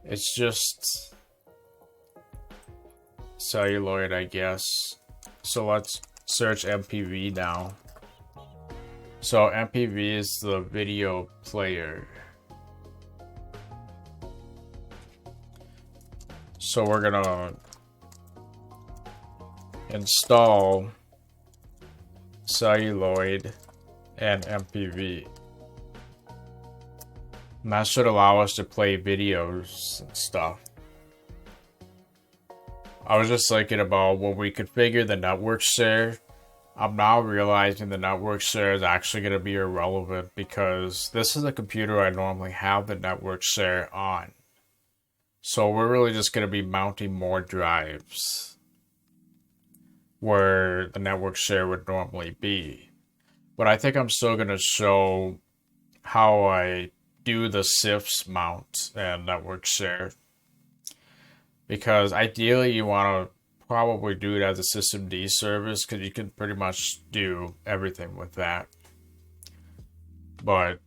It's just Celluloid, I guess. So let's search MPV now. So MPV is the video player. So we're gonna install Celluloid and MPV. And that should allow us to play videos and stuff. I was just thinking about when we configure the network share. I'm now realizing the network share is actually going to be irrelevant because this is a computer I normally have the network share on. So we're really just going to be mounting more drives where the network share would normally be. But I think I'm still going to show how I do the CIFS mount and network share. Because ideally you want to probably do it as a systemd service because you can pretty much do everything with that. But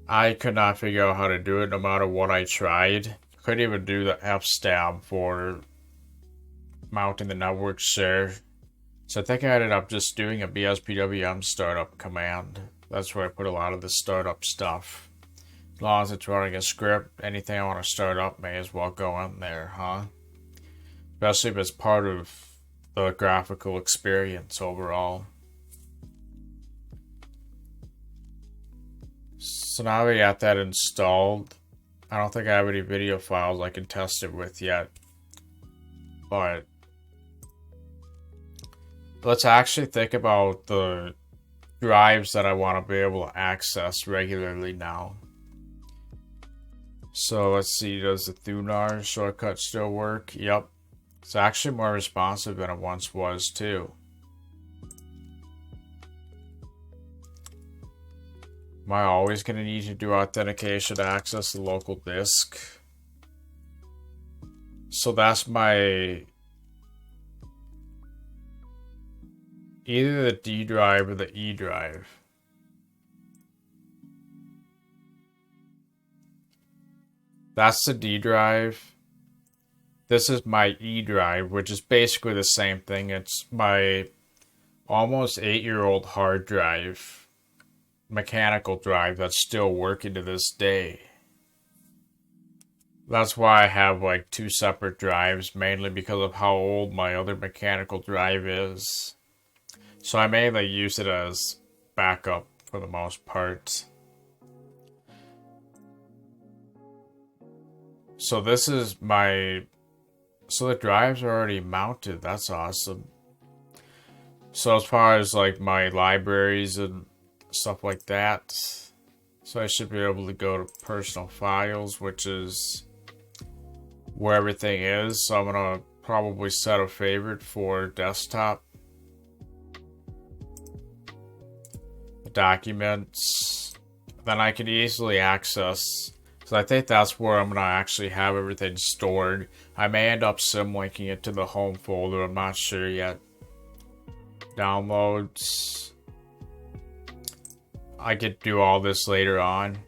I could not figure out how to do it no matter what I tried. Couldn't even do the fstab for mounting the network share. So I think I ended up just doing a BSPWM startup command. That's where I put a lot of the startup stuff. As long as it's running a script, anything I want to start up may as well go in there, huh? Especially if it's part of the graphical experience overall. So now we got that installed. I don't think I have any video files I can test it with yet. But let's actually think about the drives that I want to be able to access regularly now. So let's see, does the Thunar shortcut still work? Yep. It's actually more responsive than it once was too. Am I always going to need to do authentication to access the local disk? So that's my... either the D drive or the E drive. That's the D drive. This is my E drive, which is basically the same thing. It's my almost 8-year-old hard drive, mechanical drive that's still working to this day. That's why I have like 2 separate drives, mainly because of how old my other mechanical drive is. So I mainly use it as backup for the most part. So this is my... so the drives are already mounted. That's awesome. So as far as like my libraries and stuff like that, so I should be able to go to personal files, which is where everything is. So I'm gonna probably set a favorite for desktop. Documents. Then I can easily access. So I think that's where I'm going to actually have everything stored. I may end up symlinking it to the home folder. I'm not sure yet. Downloads. I could do all this later on.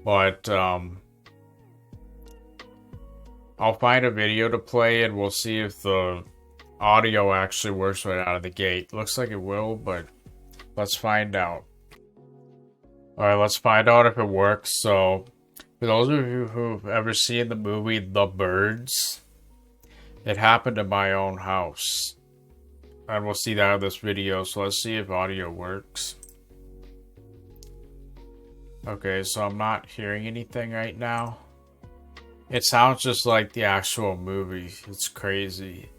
But I'll find a video to play and we'll see if the audio actually works right out of the gate. Looks like it will, but let's find out. Alright, let's find out if it works. So, for those of you who've ever seen the movie The Birds, it happened in my own house. And we'll see that in this video, so let's see if audio works. Okay, so I'm not hearing anything right now. It sounds just like the actual movie. It's crazy.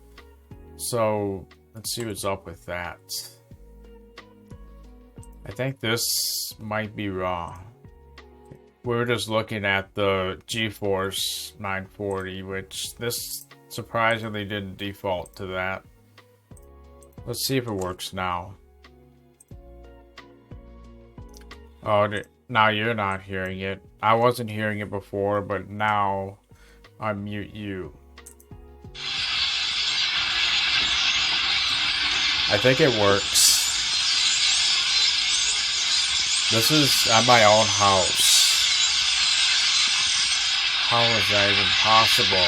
So let's see what's up with that. I think this might be wrong. We're just looking at the GeForce 940, which this surprisingly didn't default to that. Let's see if it works now. Oh, now you're not hearing it. I wasn't hearing it before, but now I mute you. I think it works. This is at my own house. How is that even possible?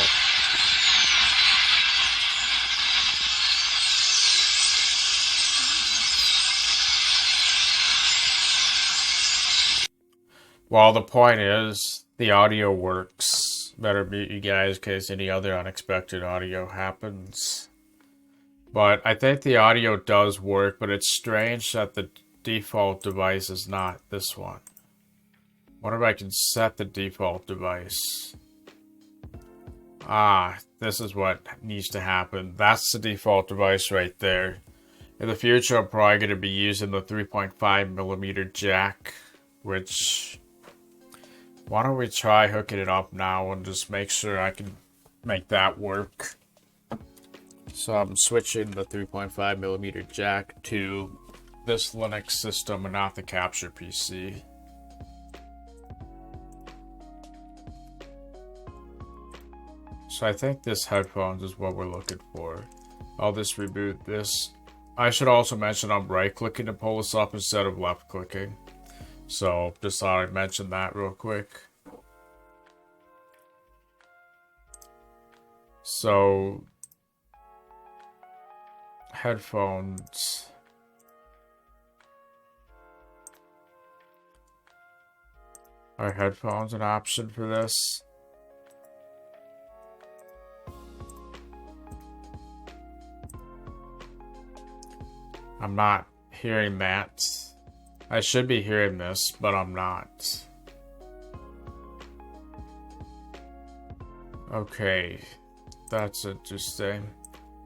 Well, the point is, the audio works. Better mute you guys in case any other unexpected audio happens. But I think the audio does work, but it's strange that the default device is not this one. Wonder if I can set the default device. Ah, this is what needs to happen. That's the default device right there. In the future, I'm probably going to be using the 3.5mm jack, which... Why don't we try hooking it up now and just make sure I can make that work. So I'm switching the 3.5mm jack to this Linux system and not the capture PC. So I think this headphones is what we're looking for. I'll just reboot this. I should also mention I'm right clicking to pull this up instead of left clicking. So just thought I'd mention that real quick. So headphones. Are headphones an option for this? I'm not hearing that. I should be hearing this, but I'm not. Okay, that's interesting.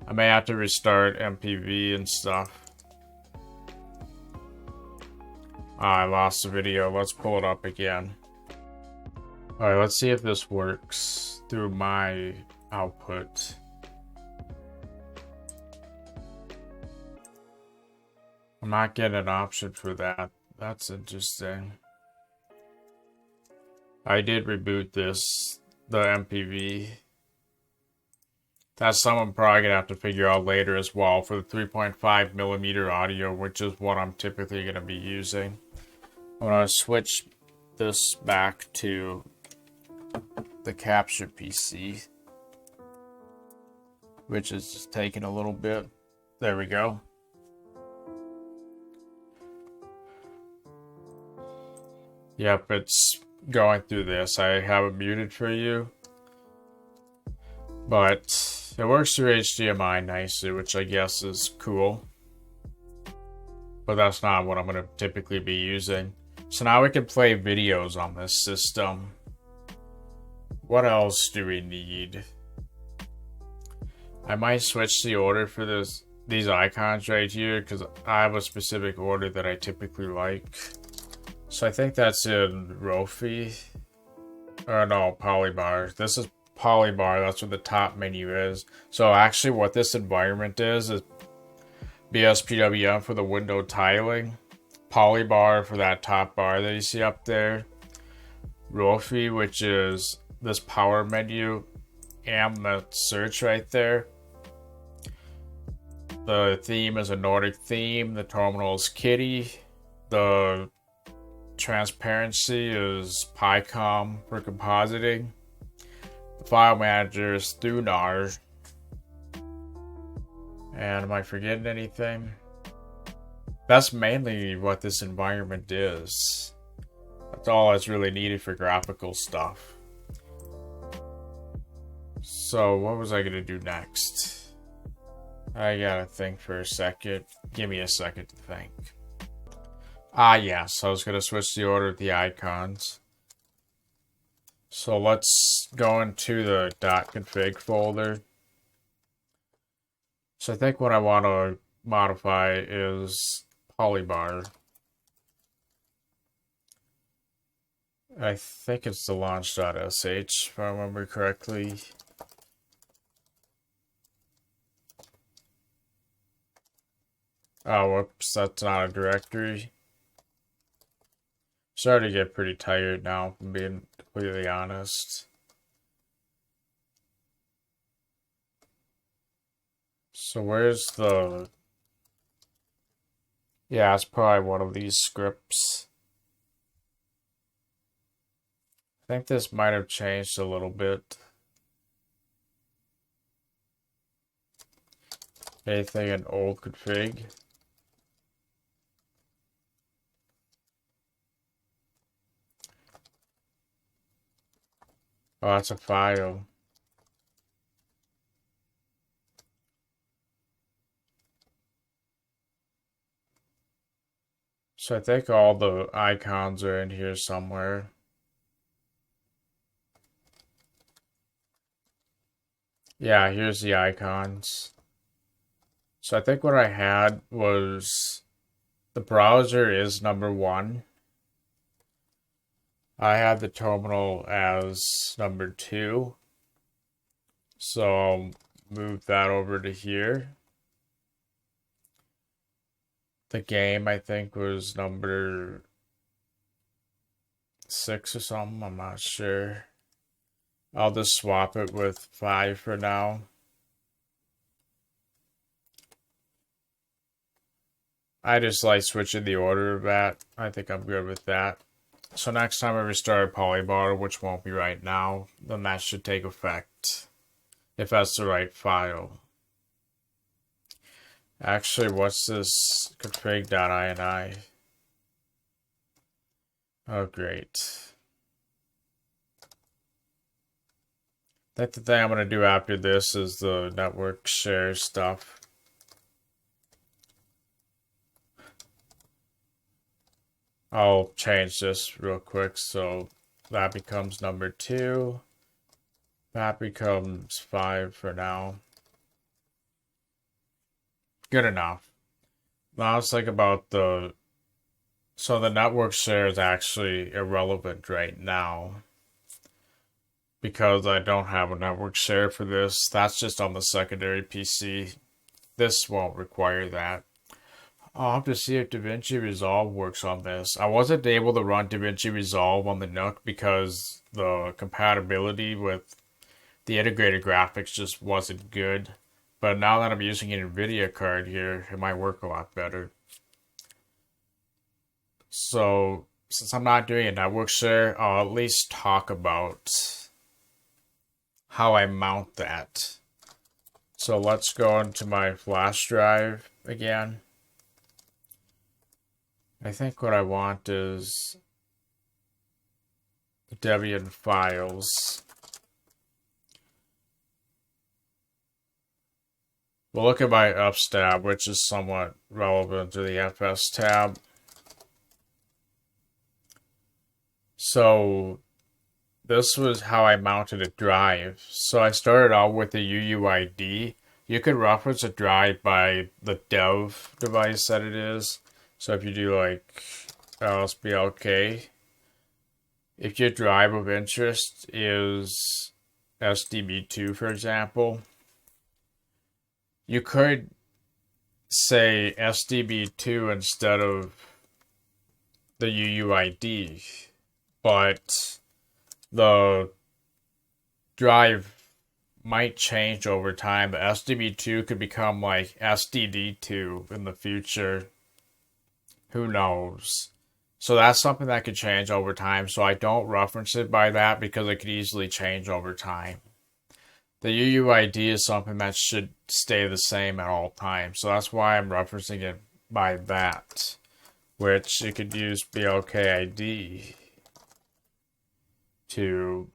I may have to restart MPV and stuff. I lost the video. Let's pull it up again. Alright, let's see if this works through my output. I'm not getting an option for that. That's interesting. I did reboot this, the MPV. That's something I'm probably gonna have to figure out later as well for the 3.5mm audio, which is what I'm typically gonna be using. I'm gonna switch this back to the capture PC, which is just taking a little bit. There we go. Yep, it's going through this. I have it muted for you. But it works through HDMI nicely, which I guess is cool. But that's not what I'm going to typically be using. So now we can play videos on this system. What else do we need? I might switch the order for these icons right here, because I have a specific order that I typically like. So I think that's in Rofi. Or no, Polybar. This is Polybar. That's what the top menu is. So actually what this environment is BSPWM for the window tiling. Polybar for that top bar that you see up there. Rofi, which is this power menu and the search right there. The theme is a Nordic theme. The terminal is Kitty. The transparency is Picom for compositing. The file manager is Thunar. And am I forgetting anything? That's mainly what this environment is. That's all that's really needed for graphical stuff. So what was I gonna do next? I gotta think for a second. Give me a second to think. Ah, yes, I was going to switch the order of the icons. So let's go into the .config folder. So I think what I want to modify is Polybar. I think it's the launch.sh, if I remember correctly. Oh, whoops, that's not a directory. Starting to get pretty tired now, if I'm being completely honest. So where's the... Yeah, it's probably one of these scripts. I think this might have changed a little bit. Anything in old config? Oh, that's a file. So I think all the icons are in here somewhere. Yeah, here's the icons. So I think what I had was the browser is number 1. I had the terminal as number 2. So I'll move that over to here. The game, I think, was number 6 or something. I'm not sure. I'll just swap it with 5 for now. I just like switching the order of that. I think I'm good with that. So next time I restart Polybar, which won't be right now, then that should take effect. If that's the right file. Actually, what's this config.ini? Oh, great. I think the thing I'm going to do after this is the network share stuff. I'll change this real quick so that becomes number 2. That becomes 5 for now. Good enough. Now let's think about the... So the network share is actually irrelevant right now, because I don't have a network share for this. That's just on the secondary PC. This won't require that. I'll have to see if DaVinci Resolve works on this. I wasn't able to run DaVinci Resolve on the NUC because the compatibility with the integrated graphics just wasn't good. But now that I'm using an Nvidia card here, it might work a lot better. So, since I'm not doing a network share, I'll at least talk about how I mount that. So let's go into my flash drive again. I think what I want is Debian files. We'll look at my ups tab, which is somewhat relevant to the FS tab. So this was how I mounted a drive. So I started out with the UUID. You could reference a drive by the dev device that it is. So if you do like SPLK, if your drive of interest is SDB2, for example, you could say SDB2 instead of the UUID, but the drive might change over time. The SDB2 could become like SDD2 in the future. Who knows? So that's something that could change over time. So I don't reference it by that because it could easily change over time. The UUID is something that should stay the same at all times. So that's why I'm referencing it by that, which you could use BLKID to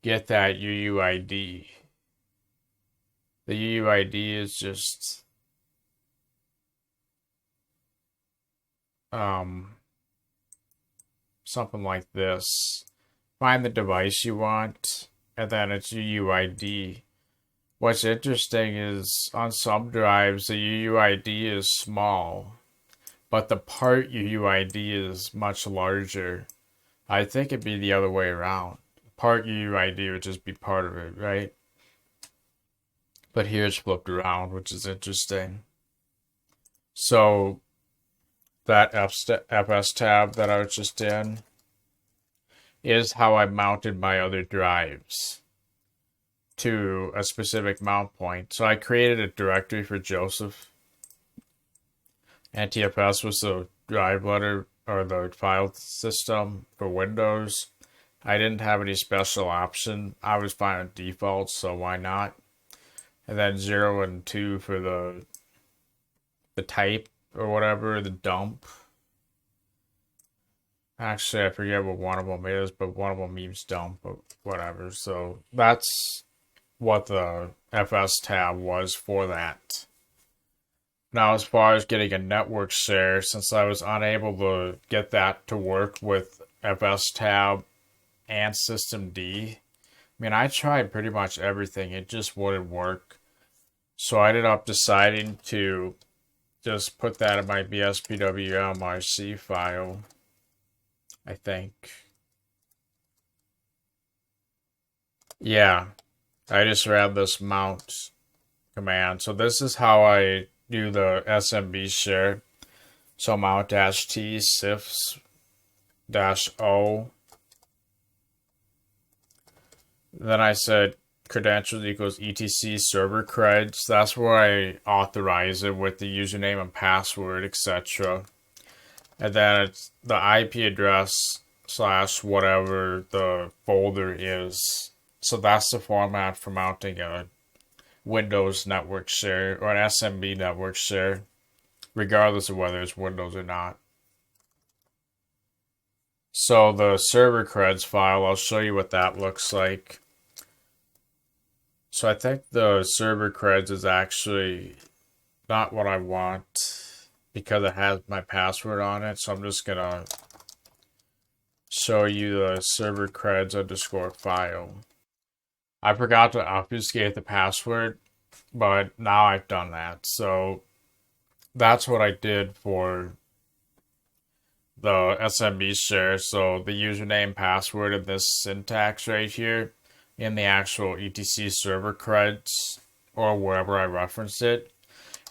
get that UUID. The UUID is just something like this. Find the device you want, and then it's UUID. What's interesting is on some drives the UUID is small, but the part UUID is much larger. I think it'd be the other way around. Part UUID would just be part of it, right? But here it's flipped around, which is interesting. So that FS tab that I was just in is how I mounted my other drives to a specific mount point. So I created a directory for Joseph. NTFS was the drive letter or the file system for Windows. I didn't have any special option. I was fine with default, so why not? And then 0 and 2 for the type or whatever, the dump. Actually, I forget what one of them is, but one of them means dump, but whatever. So that's what the FS tab was for that. Now, as far as getting a network share, since I was unable to get that to work with FS tab and systemd, I mean, I tried pretty much everything. It just wouldn't work. So I ended up deciding to just put that in my BSPWM RC file, I think. Yeah, I just ran this mount command. So this is how I do the SMB share. So mount -t sifs -o. Then I said credentials equals etc server creds. That's where I authorize it with the username and password, etc. And then it's the IP address / whatever the folder is. So that's the format for mounting a Windows network share or an SMB network share, regardless of whether it's Windows or not. So the server creds file, I'll show you what that looks like. So I think the server creds is actually not what I want because it has my password on it. So I'm just going to show you the server creds _ file. I forgot to obfuscate the password, but now I've done that. So that's what I did for the SMB share. So the username, password, and this syntax right here in the actual etc server creds or wherever I reference it.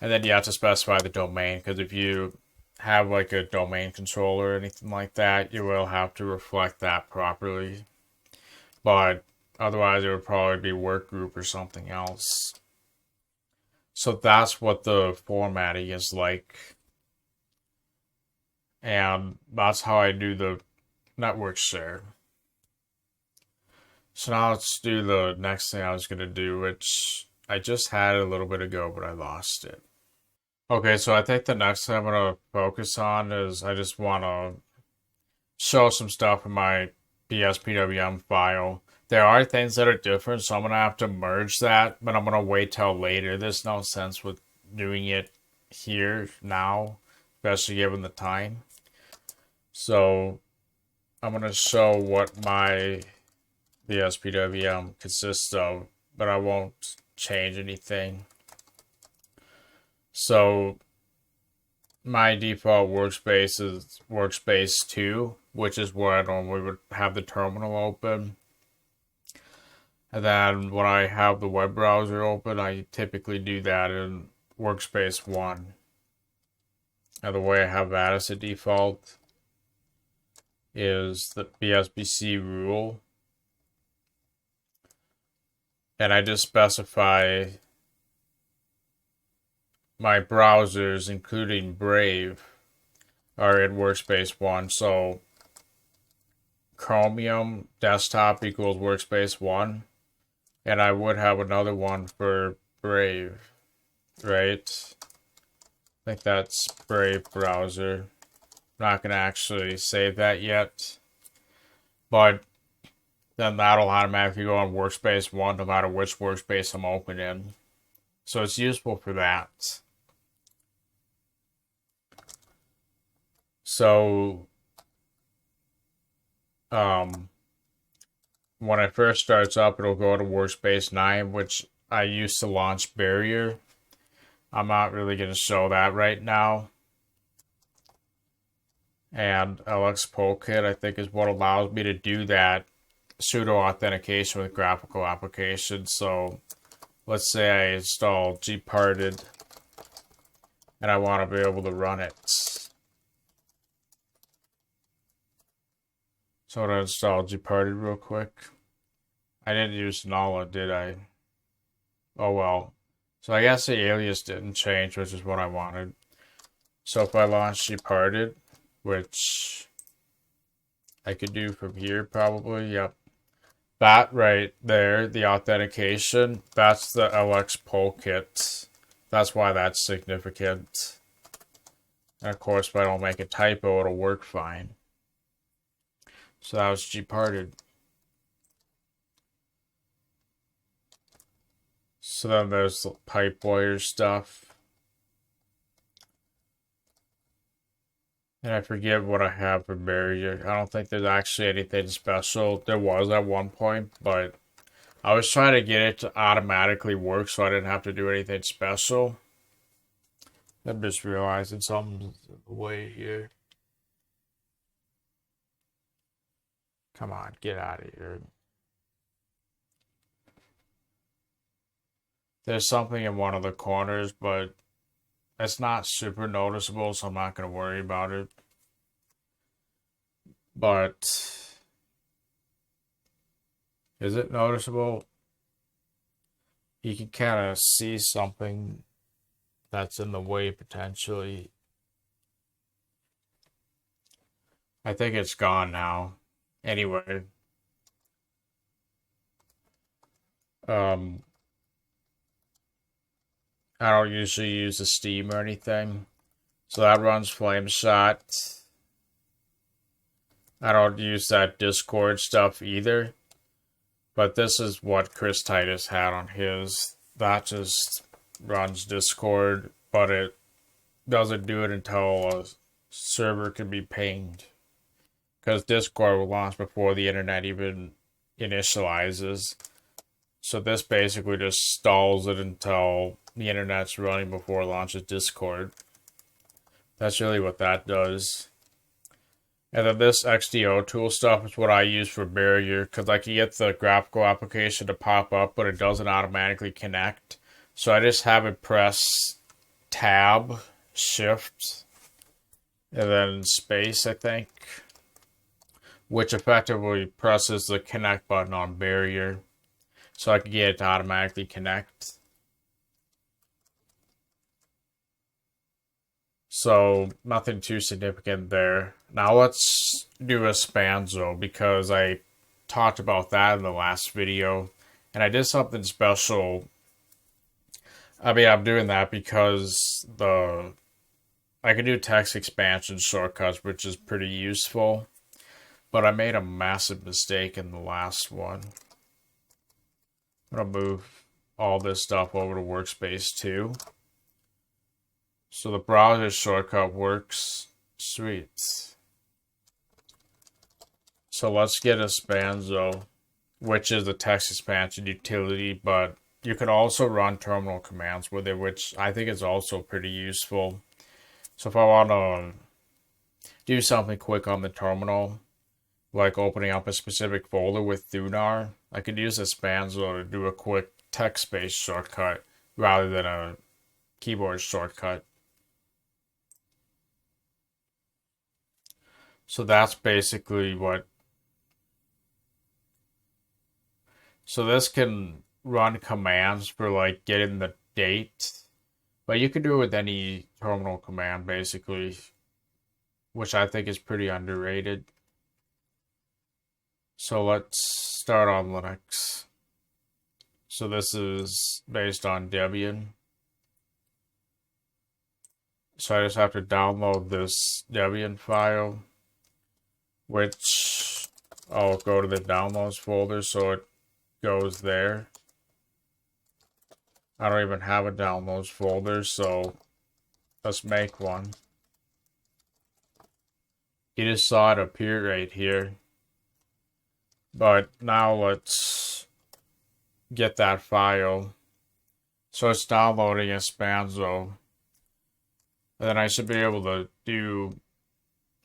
And then you have to specify the domain, because if you have like a domain controller or anything like that, you will have to reflect that properly. But otherwise it would probably be workgroup or something else. So that's what the formatting is like. And that's how I do the network share. So now let's do the next thing I was going to do, which I just had a little bit ago, but I lost it. Okay, so I think the next thing I'm going to focus on is I just want to show some stuff in my BSPWM file. There are things that are different, so I'm going to have to merge that, but I'm going to wait till later. There's no sense with doing it here now, especially given the time. So I'm going to show what my BSPWM consists of, but I won't change anything. So my default workspace is workspace 2, which is where I normally would have the terminal open. And then when I have the web browser open, I typically do that in workspace 1. And the way I have that as a default is the BSBC rule. And I just specify my browsers, including Brave, are in workspace 1. So Chromium desktop equals workspace 1. And I would have another one for Brave, right? I think that's Brave browser. I'm not going to actually save that yet. But then that'll automatically go on workspace 1 no matter which workspace I'm open in. So it's useful for that. So, when it first starts up, it'll go to workspace 9, which I used to launch Barrier. I'm not really going to show that right now. And lxpolkit, I think, is what allows me to do that pseudo authentication with graphical applications. So let's say I install gparted and I want to be able to run it. So I'm going to install gparted real quick. I didn't use Nala, did I? Oh well. So I guess the alias didn't change, which is what I wanted. So if I launch gparted, which I could do from here probably, yep. That right there, the authentication, that's the lxpolkit. That's why that's significant. And of course, if I don't make a typo, it'll work fine. So that was gparted. So then there's the Pipewire stuff. And I forget what I have for barrier. I don't think there's actually anything special. There was at one point, but I was trying to get it to automatically work so I didn't have to do anything special. I'm just realizing something's in the way here. Come on, get out of here. There's something in one of the corners, but it's not super noticeable, so I'm not going to worry about it. But is it noticeable? You can kind of see something that's in the way potentially. I think it's gone now. Anyway. I don't usually use the Steam or anything. So that runs Flameshot. I don't use that Discord stuff either. But this is what Chris Titus had on his. That just runs Discord, but it doesn't do it until a server can be pinged. Because Discord will launch before the internet even initializes. So this basically just stalls it until the internet's running before it launches Discord. That's really what that does. And then this XDO tool stuff is what I use for Barrier, because I can get the graphical application to pop up, but it doesn't automatically connect. So I just have it press Tab, Shift, and then space, I think, which effectively presses the connect button on Barrier. So I can get it to automatically connect. So nothing too significant there. Now let's do Espanso, because I talked about that in the last video. And I did something special. I mean, I'm doing that because I can do text expansion shortcuts, which is pretty useful. But I made a massive mistake in the last one. I'm going to move all this stuff over to workspace 2. So the browser shortcut works. Sweet. So let's get Espanso, which is a text expansion utility, but you can also run terminal commands with it, which I think is also pretty useful. So if I want to do something quick on the terminal, like opening up a specific folder with Thunar, I could use Espanso to do a quick text-based shortcut rather than a keyboard shortcut. So that's basically what. So this can run commands for like getting the date, but you can do it with any terminal command basically, which I think is pretty underrated. So let's start on Linux. So this is based on Debian. So I just have to download this Debian file, which I'll go to the downloads folder so it goes there. I don't even have a downloads folder, so let's make one. You just saw it appear right here. But now let's get that file. So it's downloading Espanso. And then I should be able to do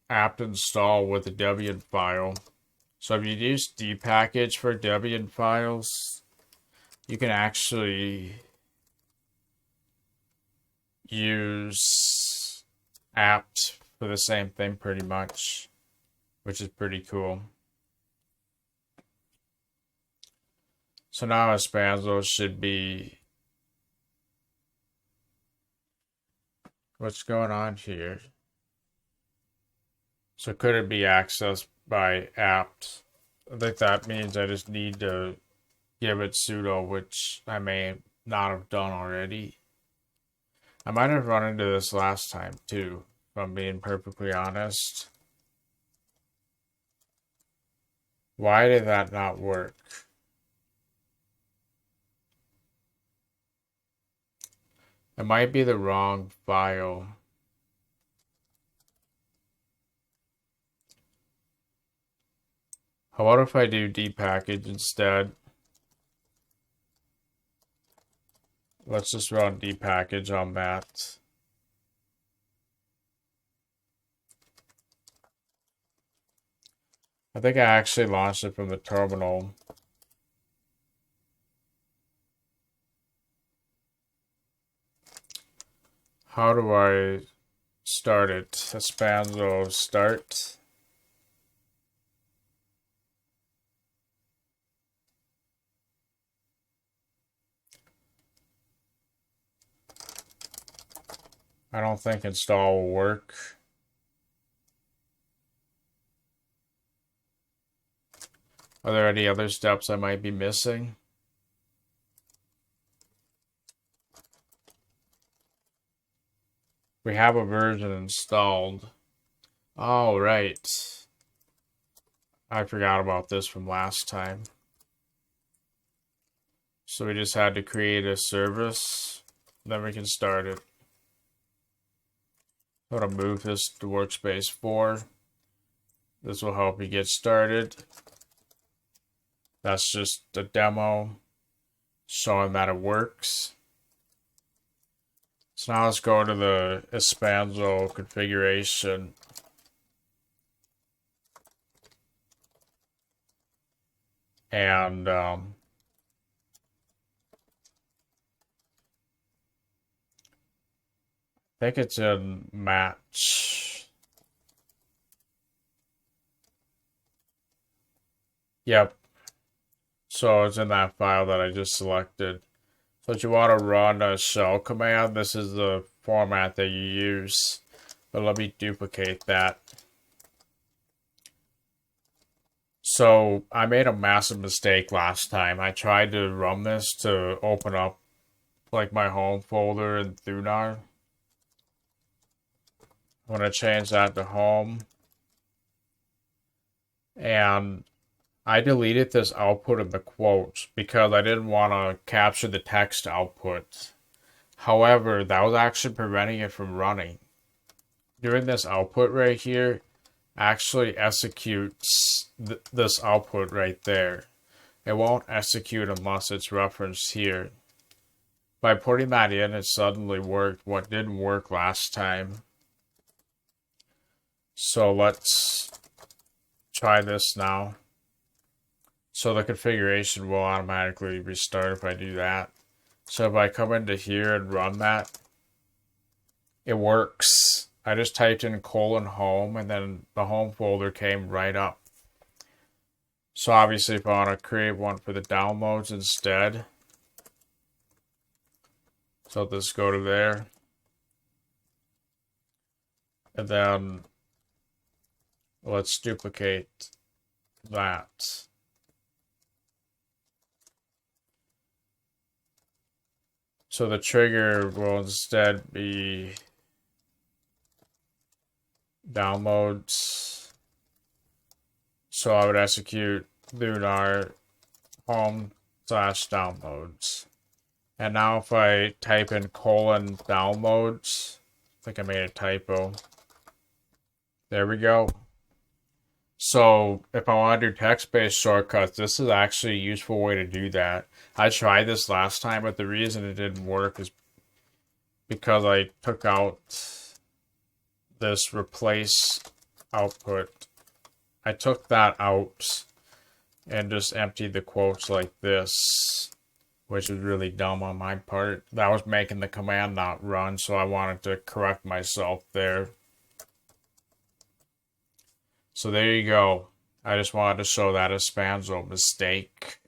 apt install with the Debian file. So if you use dpackage for Debian files, you can actually use apt for the same thing pretty much, which is pretty cool. So now Espanso should be... What's going on here? So could it be accessed by apt? I think that means I just need to give it sudo, which I may not have done already. I might have run into this last time too, if I'm being perfectly honest. Why did that not work? It might be the wrong file. How about if I do dpackage instead? Let's just run dpackage on that. I think I actually launched it from the terminal. How do I start it? Espanso start. I don't think install will work. Are there any other steps I might be missing? We have a version installed. Oh, right. I forgot about this from last time. So we just had to create a service, then we can start it. I'm going to move this to workspace 4. This will help you get started. That's just a demo showing that it works. So now let's go to the Espanso configuration. And I think it's in match. Yep. So it's in that file that I just selected. So if you want to run a shell command, this is the format that you use. But let me duplicate that. So I made a massive mistake last time. I tried to run this to open up like my home folder in Thunar. I'm going to change that to home. And I deleted this output in the quotes because I didn't want to capture the text output. However, that was actually preventing it from running. Doing this output right here actually executes this output right there. It won't execute unless it's referenced here. By putting that in, it suddenly worked what didn't work last time. So let's try this now. So the configuration will automatically restart if I do that. So if I come into here and run that, it works. I just typed in :home and then the home folder came right up. So obviously if I want to create one for the downloads instead, so let's go to there. And then let's duplicate that. So the trigger will instead be downloads. So I would execute lunar home/downloads. And now if I type in :downloads, I think I made a typo. There we go. So if I want to do text-based shortcuts, this is actually a useful way to do that. I tried this last time, but the reason it didn't work is because I took out this replace output. I took that out and just emptied the quotes like this, which is really dumb on my part. That was making the command not run, so I wanted to correct myself there. So there you go. I just wanted to show that Espanso mistake.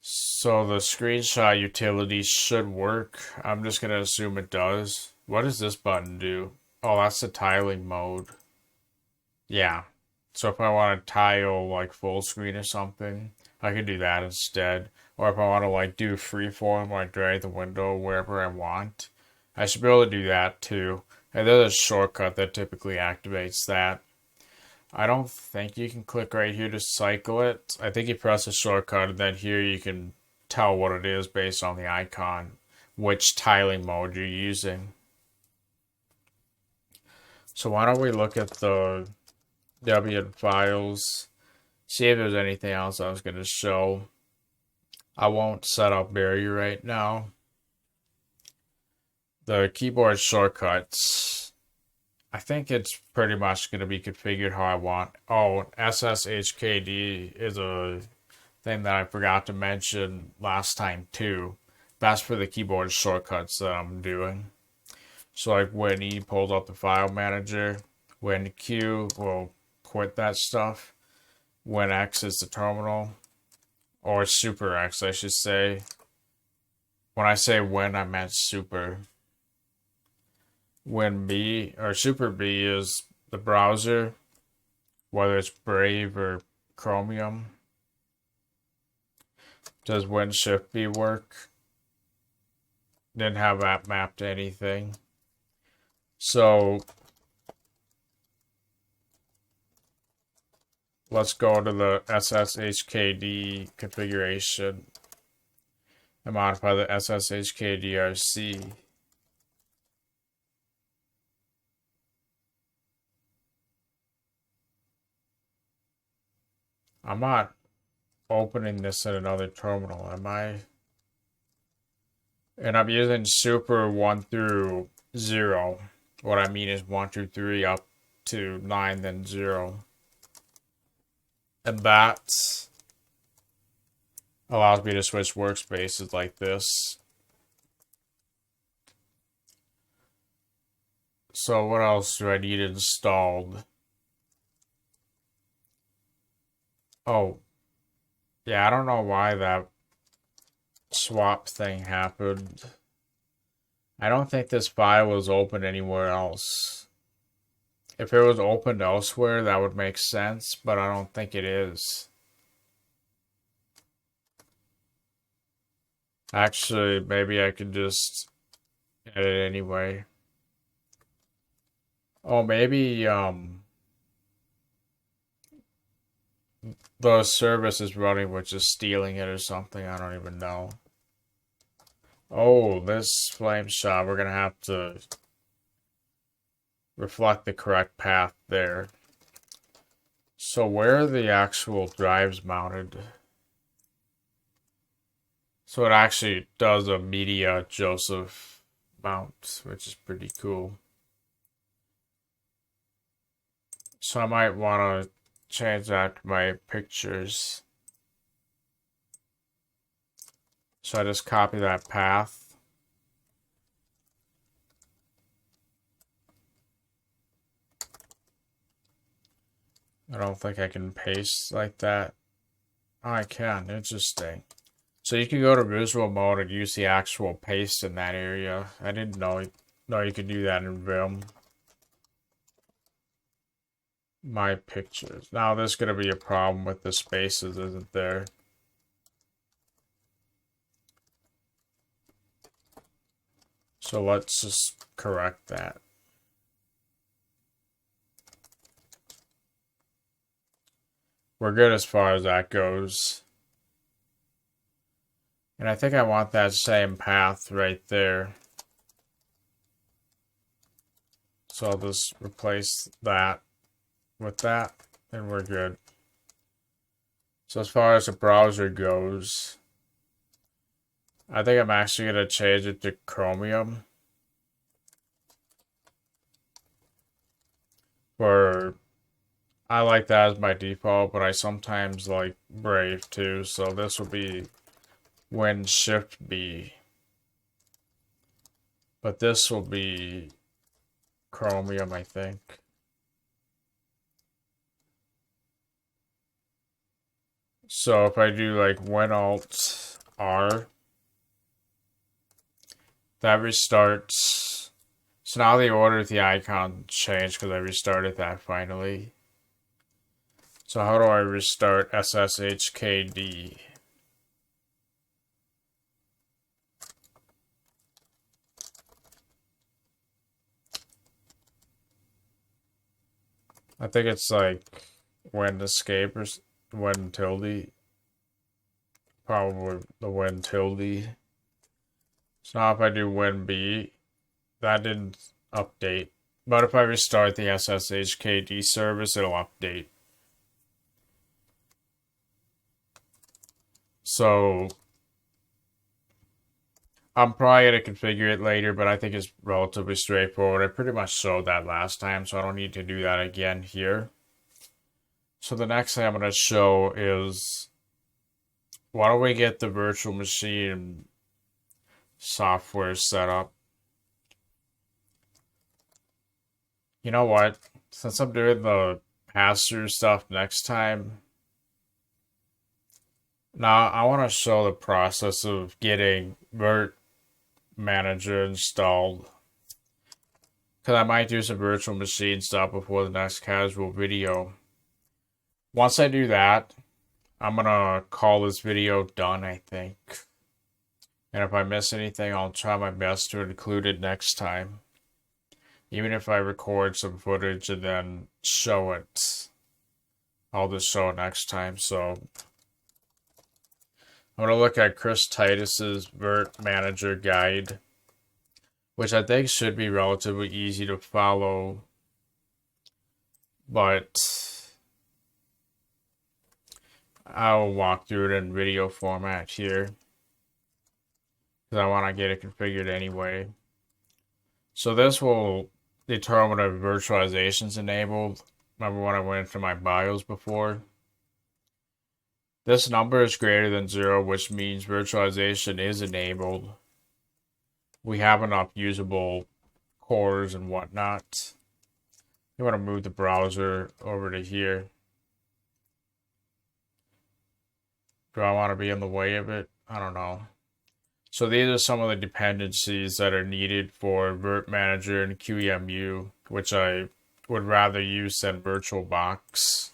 So the screenshot utility should work. I'm just going to assume it does. What does this button do? Oh, that's the tiling mode. Yeah. So if I want to tile like full screen or something, I can do that instead. Or if I want to like do freeform, like drag the window wherever I want, I should be able to do that too. And there's a shortcut that typically activates that. I don't think you can click right here to cycle it. I think you press a shortcut and then here you can tell what it is based on the icon, which tiling mode you're using. So why don't we look at the Debian files, see if there's anything else I was going to show. I won't set up barrier right now. The keyboard shortcuts, I think it's pretty much going to be configured how I want. Oh, SXHKD is a thing that I forgot to mention last time too. That's for the keyboard shortcuts that I'm doing. So like when E pulls up the file manager, when Q will quit that stuff, when X is the terminal, or super X I should say. When I say when, I meant super. When B or Super B is the browser, whether it's Brave or Chromium. Does Win Shift B work? Didn't have that mapped to anything. So let's go to the SXHKD configuration and modify the SXHKDRC. I'm not opening this in another terminal, am I? And I'm using super 1 through 0. What I mean is 1 through 3 up to 9, then 0. And that allows me to switch workspaces like this. So what else do I need installed? Oh, yeah, I don't know why that swap thing happened. I don't think this file was open anywhere else. If it was opened elsewhere, that would make sense, but I don't think it is. Actually, maybe I could just edit anyway. Oh, maybe, the service is running, which is stealing it or something. I don't even know. Oh, this Flameshot, we're going to have to reflect the correct path there. So where are the actual drives mounted? So it actually does a media Joseph mount, which is pretty cool. So I might want to change that to my pictures. So I just copy that path. I don't think I can paste like that. Oh, I can. Interesting. So you can go to visual mode and use the actual paste in that area. I didn't know you could do that in Vim. My pictures. Now there's going to be a problem with the spaces, isn't there? So let's just correct that. We're good as far as that goes. And I think I want that same path right there. So I'll just replace that with that, and we're good. So as far as the browser goes, I think I'm actually going to change it to Chromium. I like that as my default, but I sometimes like Brave too, so this will be Win-Shift-B. But this will be Chromium, I think. So if I do like Win-Alt-R, that restarts. So now the order of the icon changed because I restarted that finally. So how do I restart SXHKD? I think it's like Win Escape or Win tilde. Probably the Win tilde. So now if I do Win B, that didn't update. But if I restart the SXHKD service, it'll update. So I'm probably going to configure it later, but I think it's relatively straightforward. I pretty much showed that last time, so I don't need to do that again here. So the next thing I'm going to show is, why don't we get the virtual machine software set up? You know what? Since I'm doing the pass-through stuff next time, now I want to show the process of getting Virt Manager installed, because I might do some virtual machine stuff before the next casual video. Once I do that, I'm gonna call this video done, I think. And if I miss anything, I'll try my best to include it next time. Even if I record some footage and then show it, I'll just show it next time. So I'm going to look at Chris Titus's Virt Manager guide, which I think should be relatively easy to follow, but I'll walk through it in video format here, because I want to get it configured anyway. So this will determine if virtualization is enabled. Remember when I went into my BIOS before? This number is greater than 0, which means virtualization is enabled. We have enough usable cores and whatnot. You want to move the browser over to here. Do I want to be in the way of it? I don't know. So these are some of the dependencies that are needed for Virt Manager and QEMU, which I would rather use than VirtualBox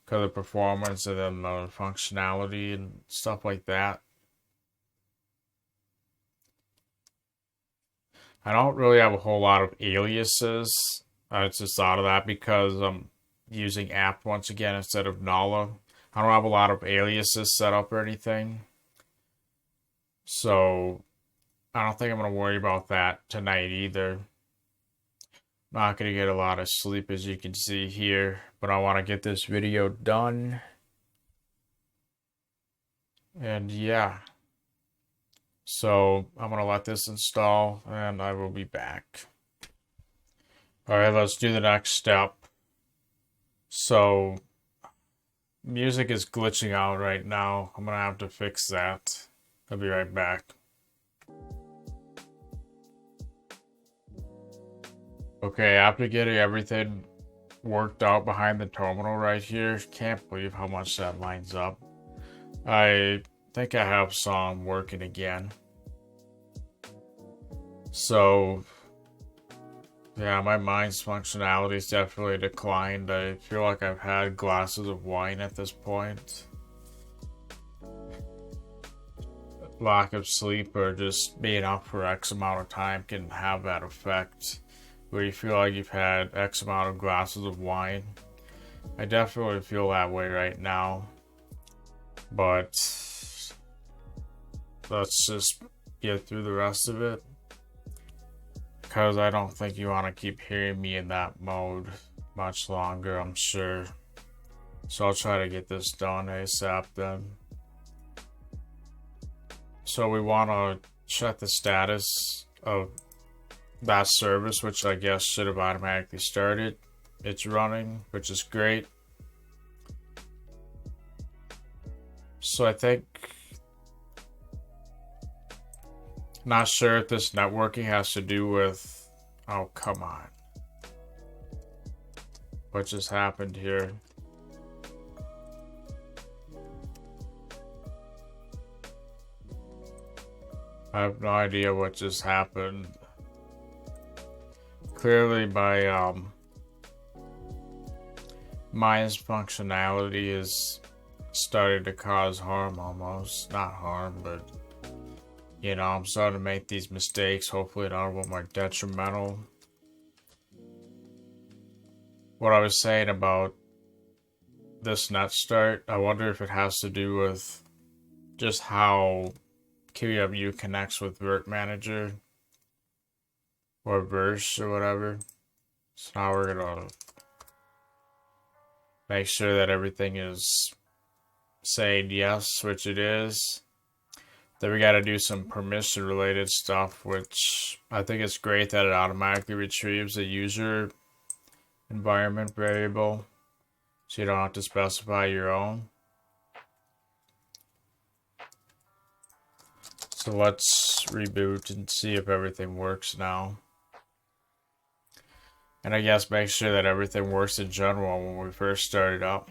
because of performance and then the functionality and stuff like that. I don't really have a whole lot of aliases. I just thought of that because I'm using apt once again instead of Nala. I don't have a lot of aliases set up or anything. So I don't think I'm going to worry about that tonight either. Not going to get a lot of sleep, as you can see here, but I want to get this video done. And yeah. So I'm going to let this install and I will be back. Alright, let's do the next step. So music is glitching out right now. I'm going to have to fix that. I'll be right back. Okay, after getting everything worked out behind the terminal right here, can't believe how much that lines up. I think I have some working again. So, yeah, my mind's functionality has definitely declined. I feel like I've had glasses of wine at this point. Lack of sleep or just being up for X amount of time can have that effect, where you feel like you've had X amount of glasses of wine. I definitely feel that way right now. But let's just get through the rest of it. because I don't think you want to keep hearing me in that mode much longer, I'm sure. So I'll try to get this done ASAP then. So we want to check the status of that service, which I guess should have automatically started. It's running, which is great. So I think, not sure if this networking has to do with, oh come on, what just happened here? I have no idea what just happened. Clearly mine's functionality is starting to cause harm almost. Not harm, but you know, I'm starting to make these mistakes. Hopefully none of them are detrimental. What I was saying about this net start, I wonder if it has to do with just how QEMU connects with Vert Manager or Verse or whatever. So now we're gonna make sure that everything is saying yes, which it is. Then we gotta do some permission related stuff, which I think it's great that it automatically retrieves a user environment variable, so you don't have to specify your own. So let's reboot and see if everything works now. And I guess make sure that everything works in general when we first started up.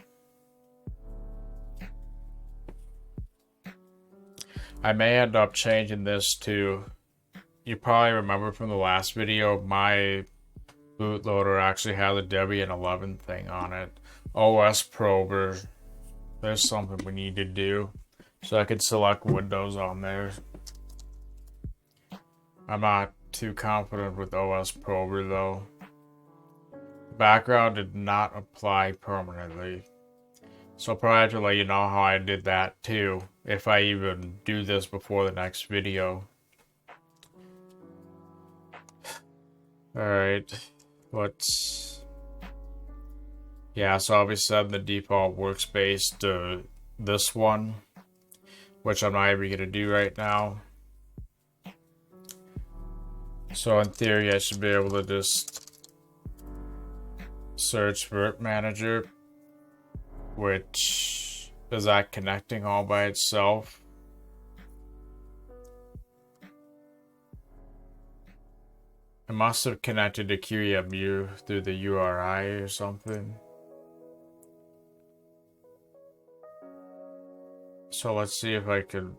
I may end up changing this to, you probably remember from the last video, my bootloader actually had the Debian 11 thing on it. OS prober, there's something we need to do. So I could select Windows on there. I'm not too confident with OS prober though. Background did not apply permanently. So I'll probably have to let you know how I did that too, if I even do this before the next video. Alright, yeah, so I'll be setting the default workspace to this one, which I'm not even going to do right now. So in theory, I should be able to just search Vert Manager, which is that connecting all by itself. It must have connected to QEMU through the URI or something. So let's see if I can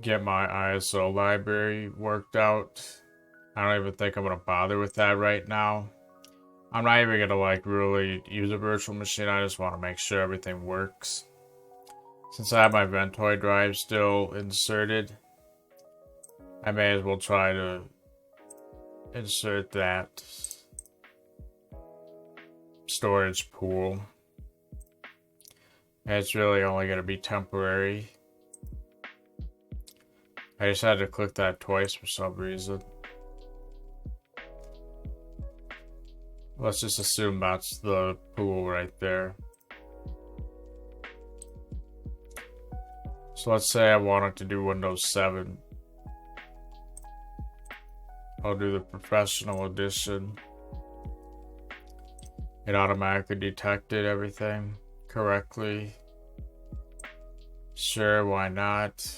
get my ISO library worked out. I don't even think I'm gonna bother with that right now. I'm not even gonna like really use a virtual machine. I just want to make sure everything works. Since I have my Ventoid drive still inserted, I may as well try to insert that storage pool. And it's really only gonna be temporary. I just had to click that twice for some reason. Let's just assume that's the pool right there. So let's say I wanted to do Windows 7. I'll do the professional edition. It automatically detected everything correctly. Sure, why not?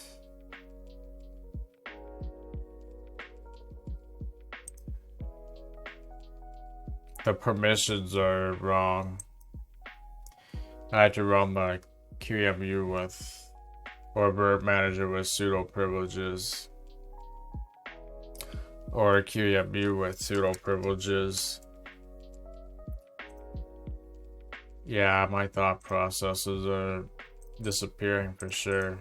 The permissions are wrong. I had to run my QEMU with, or Vert Manager with sudo privileges. Or QEMU with sudo privileges. Yeah, my thought processes are disappearing for sure.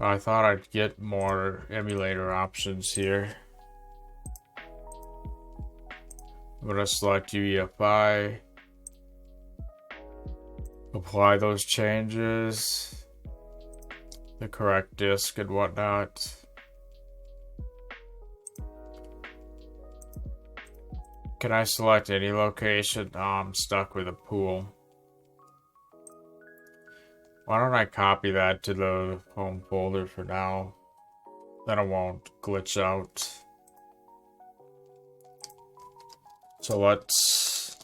I thought I'd get more emulator options here. I'm gonna select UEFI. Apply those changes. the correct disk and whatnot. Can I select any location? Oh, I'm stuck with a pool. Why don't I copy that to the home folder for now? Then it won't glitch out. So let's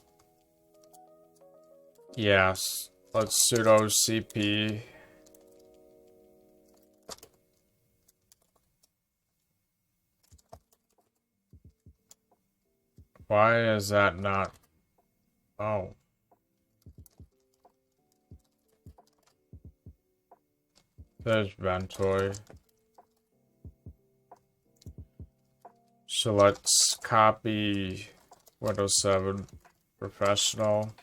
sudo cp Why is that not? Oh. There's Ventoy. So let's copy Windows 7 Professional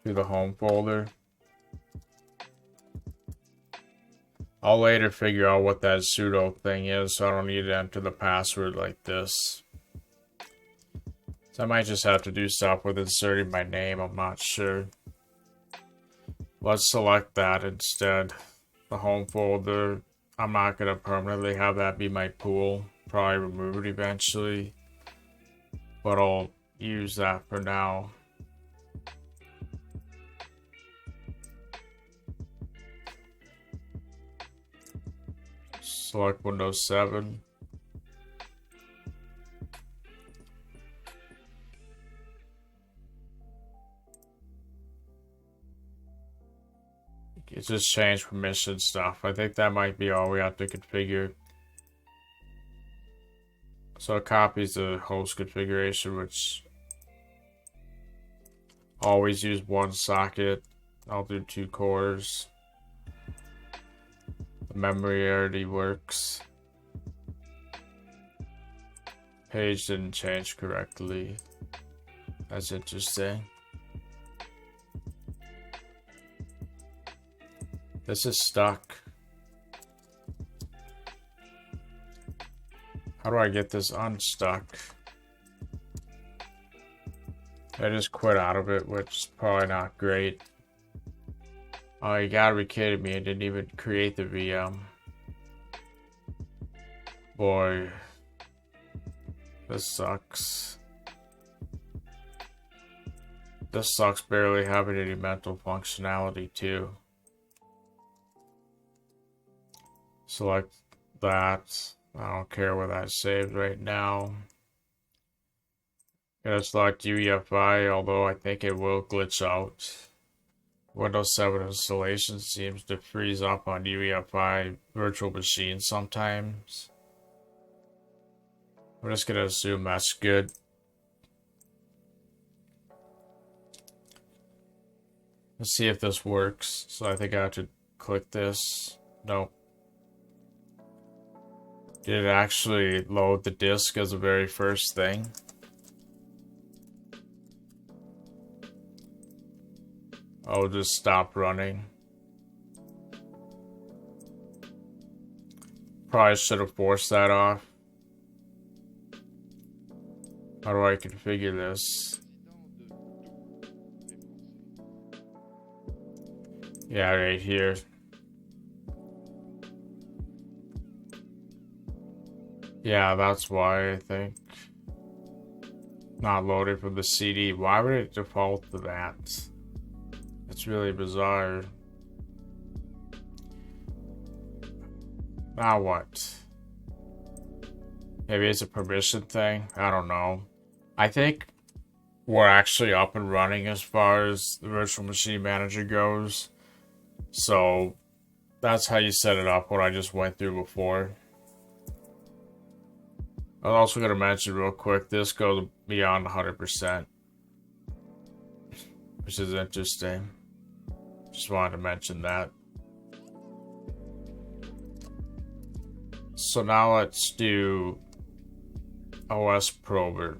to the home folder. I'll later figure out what that sudo thing is, so I don't need to enter the password like this. So I might just have to do stuff with inserting my name, I'm not sure. Let's select that instead. The home folder, I'm not going to permanently have that be my pool. Probably remove it eventually. But I'll use that for now. Select Windows 7. It just changed permission stuff. I think that might be all we have to configure. So it copies the host configuration, which always use one socket. I'll do 2 cores. The memory already works. Page didn't change correctly. That's interesting. This is stuck. How do I get this unstuck? I just quit out of it, which is probably not great. Oh, you gotta be kidding me. I didn't even create the VM. Boy. This sucks. This sucks barely having any mental functionality too. Select that. I don't care where that's saved right now. Gonna select UEFI, although I think it will glitch out. Windows 7 installation seems to freeze up on UEFI virtual machines sometimes. I'm just gonna assume that's good. Let's see if this works. So I think I have to click this. Nope. Did it actually load the disk as the very first thing? Oh, just stop running. Probably should have forced that off. How do I configure this? Yeah, right here. Yeah, that's why I think. Not loaded from the CD. Why would it default to that? It's really bizarre. Now what? Maybe it's a permission thing? I don't know. I think we're actually up and running as far as the virtual machine manager goes. So that's how you set it up, what I just went through before. I was also going to mention real quick, this goes beyond 100%. Which is interesting. Just wanted to mention that. So now let's do OS Prober.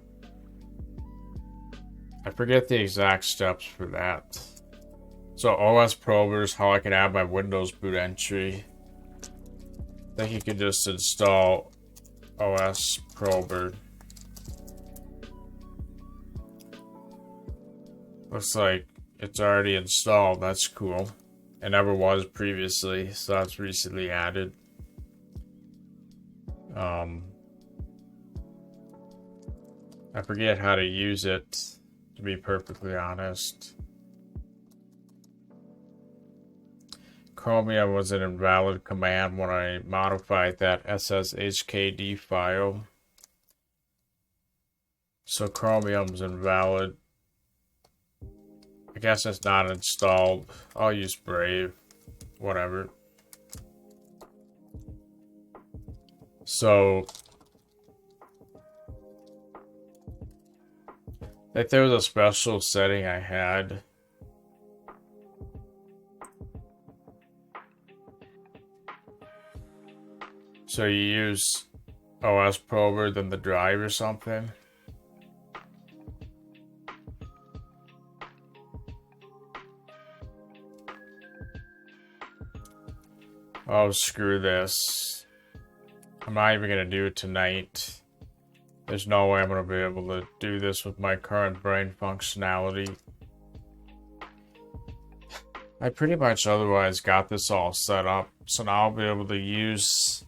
I forget the exact steps for that. So OS Prober is how I can add my Windows boot entry. I think you can just install OS Prober. Looks like it's already installed. That's cool. It never was previously, so that's recently added. I forget how to use it, to be perfectly honest. Chromium was an invalid command when I modified that SXHKD file. So Chromium's invalid. I guess it's not installed. I'll use Brave. Whatever. So if there was a special setting I had. So you use OS Prober, then the drive or something. Oh, screw this. I'm not even gonna do it tonight. There's no way I'm gonna be able to do this with my current brain functionality. I pretty much otherwise got this all set up, so now I'll be able to use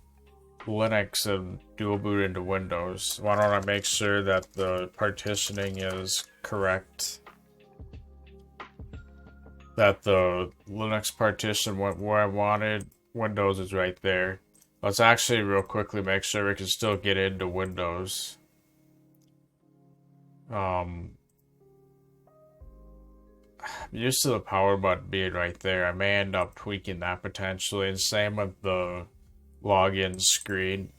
Linux and dual boot into Windows. Why don't I make sure that the partitioning is correct? That the Linux partition went where I wanted. Windows is right there. Let's actually real quickly make sure we can still get into Windows. I'm used to the power button being right there. I may end up tweaking that potentially, and same with the login screen.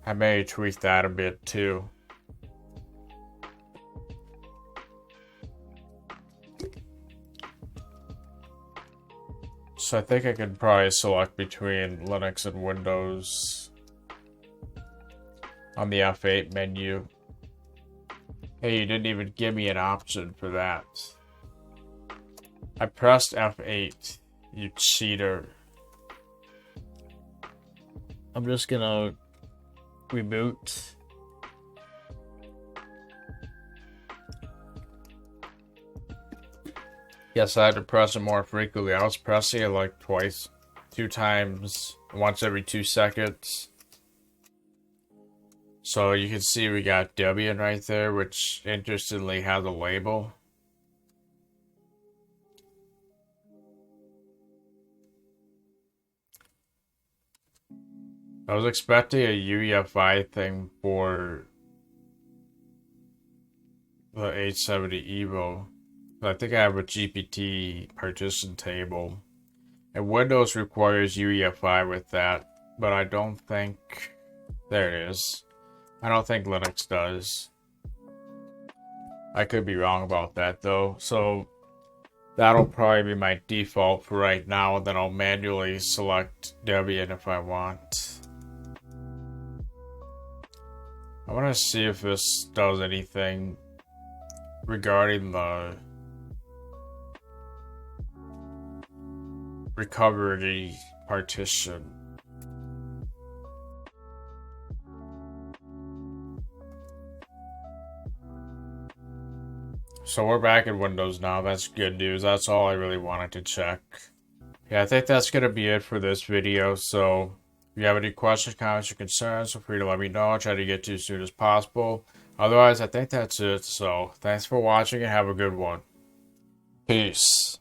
I may tweak that a bit too. So I think I could probably select between Linux and Windows on the F8 menu. Hey, you didn't even give me an option for that. I pressed F8, you cheater. I'm just gonna reboot. Yes, I had to press it more frequently. I was pressing it like twice, 2 times, once every 2 seconds. So you can see we got Debian right there, which interestingly has a label. I was expecting a UEFI thing for the H70 Evo. I think I have a GPT partition table. And Windows requires UEFI with that, but I don't think... There it is. I don't think Linux does. I could be wrong about that though. So that'll probably be my default for right now, and then I'll manually select Debian if I want. I want to see if this does anything regarding the recovery partition. So we're back in Windows now. That's good news. That's all I really wanted to check. Yeah, I think that's going to be it for this video. So if you have any questions, comments, or concerns, feel free to let me know. I'll try to get to you as soon as possible. Otherwise, I think that's it. So thanks for watching and have a good one. Peace.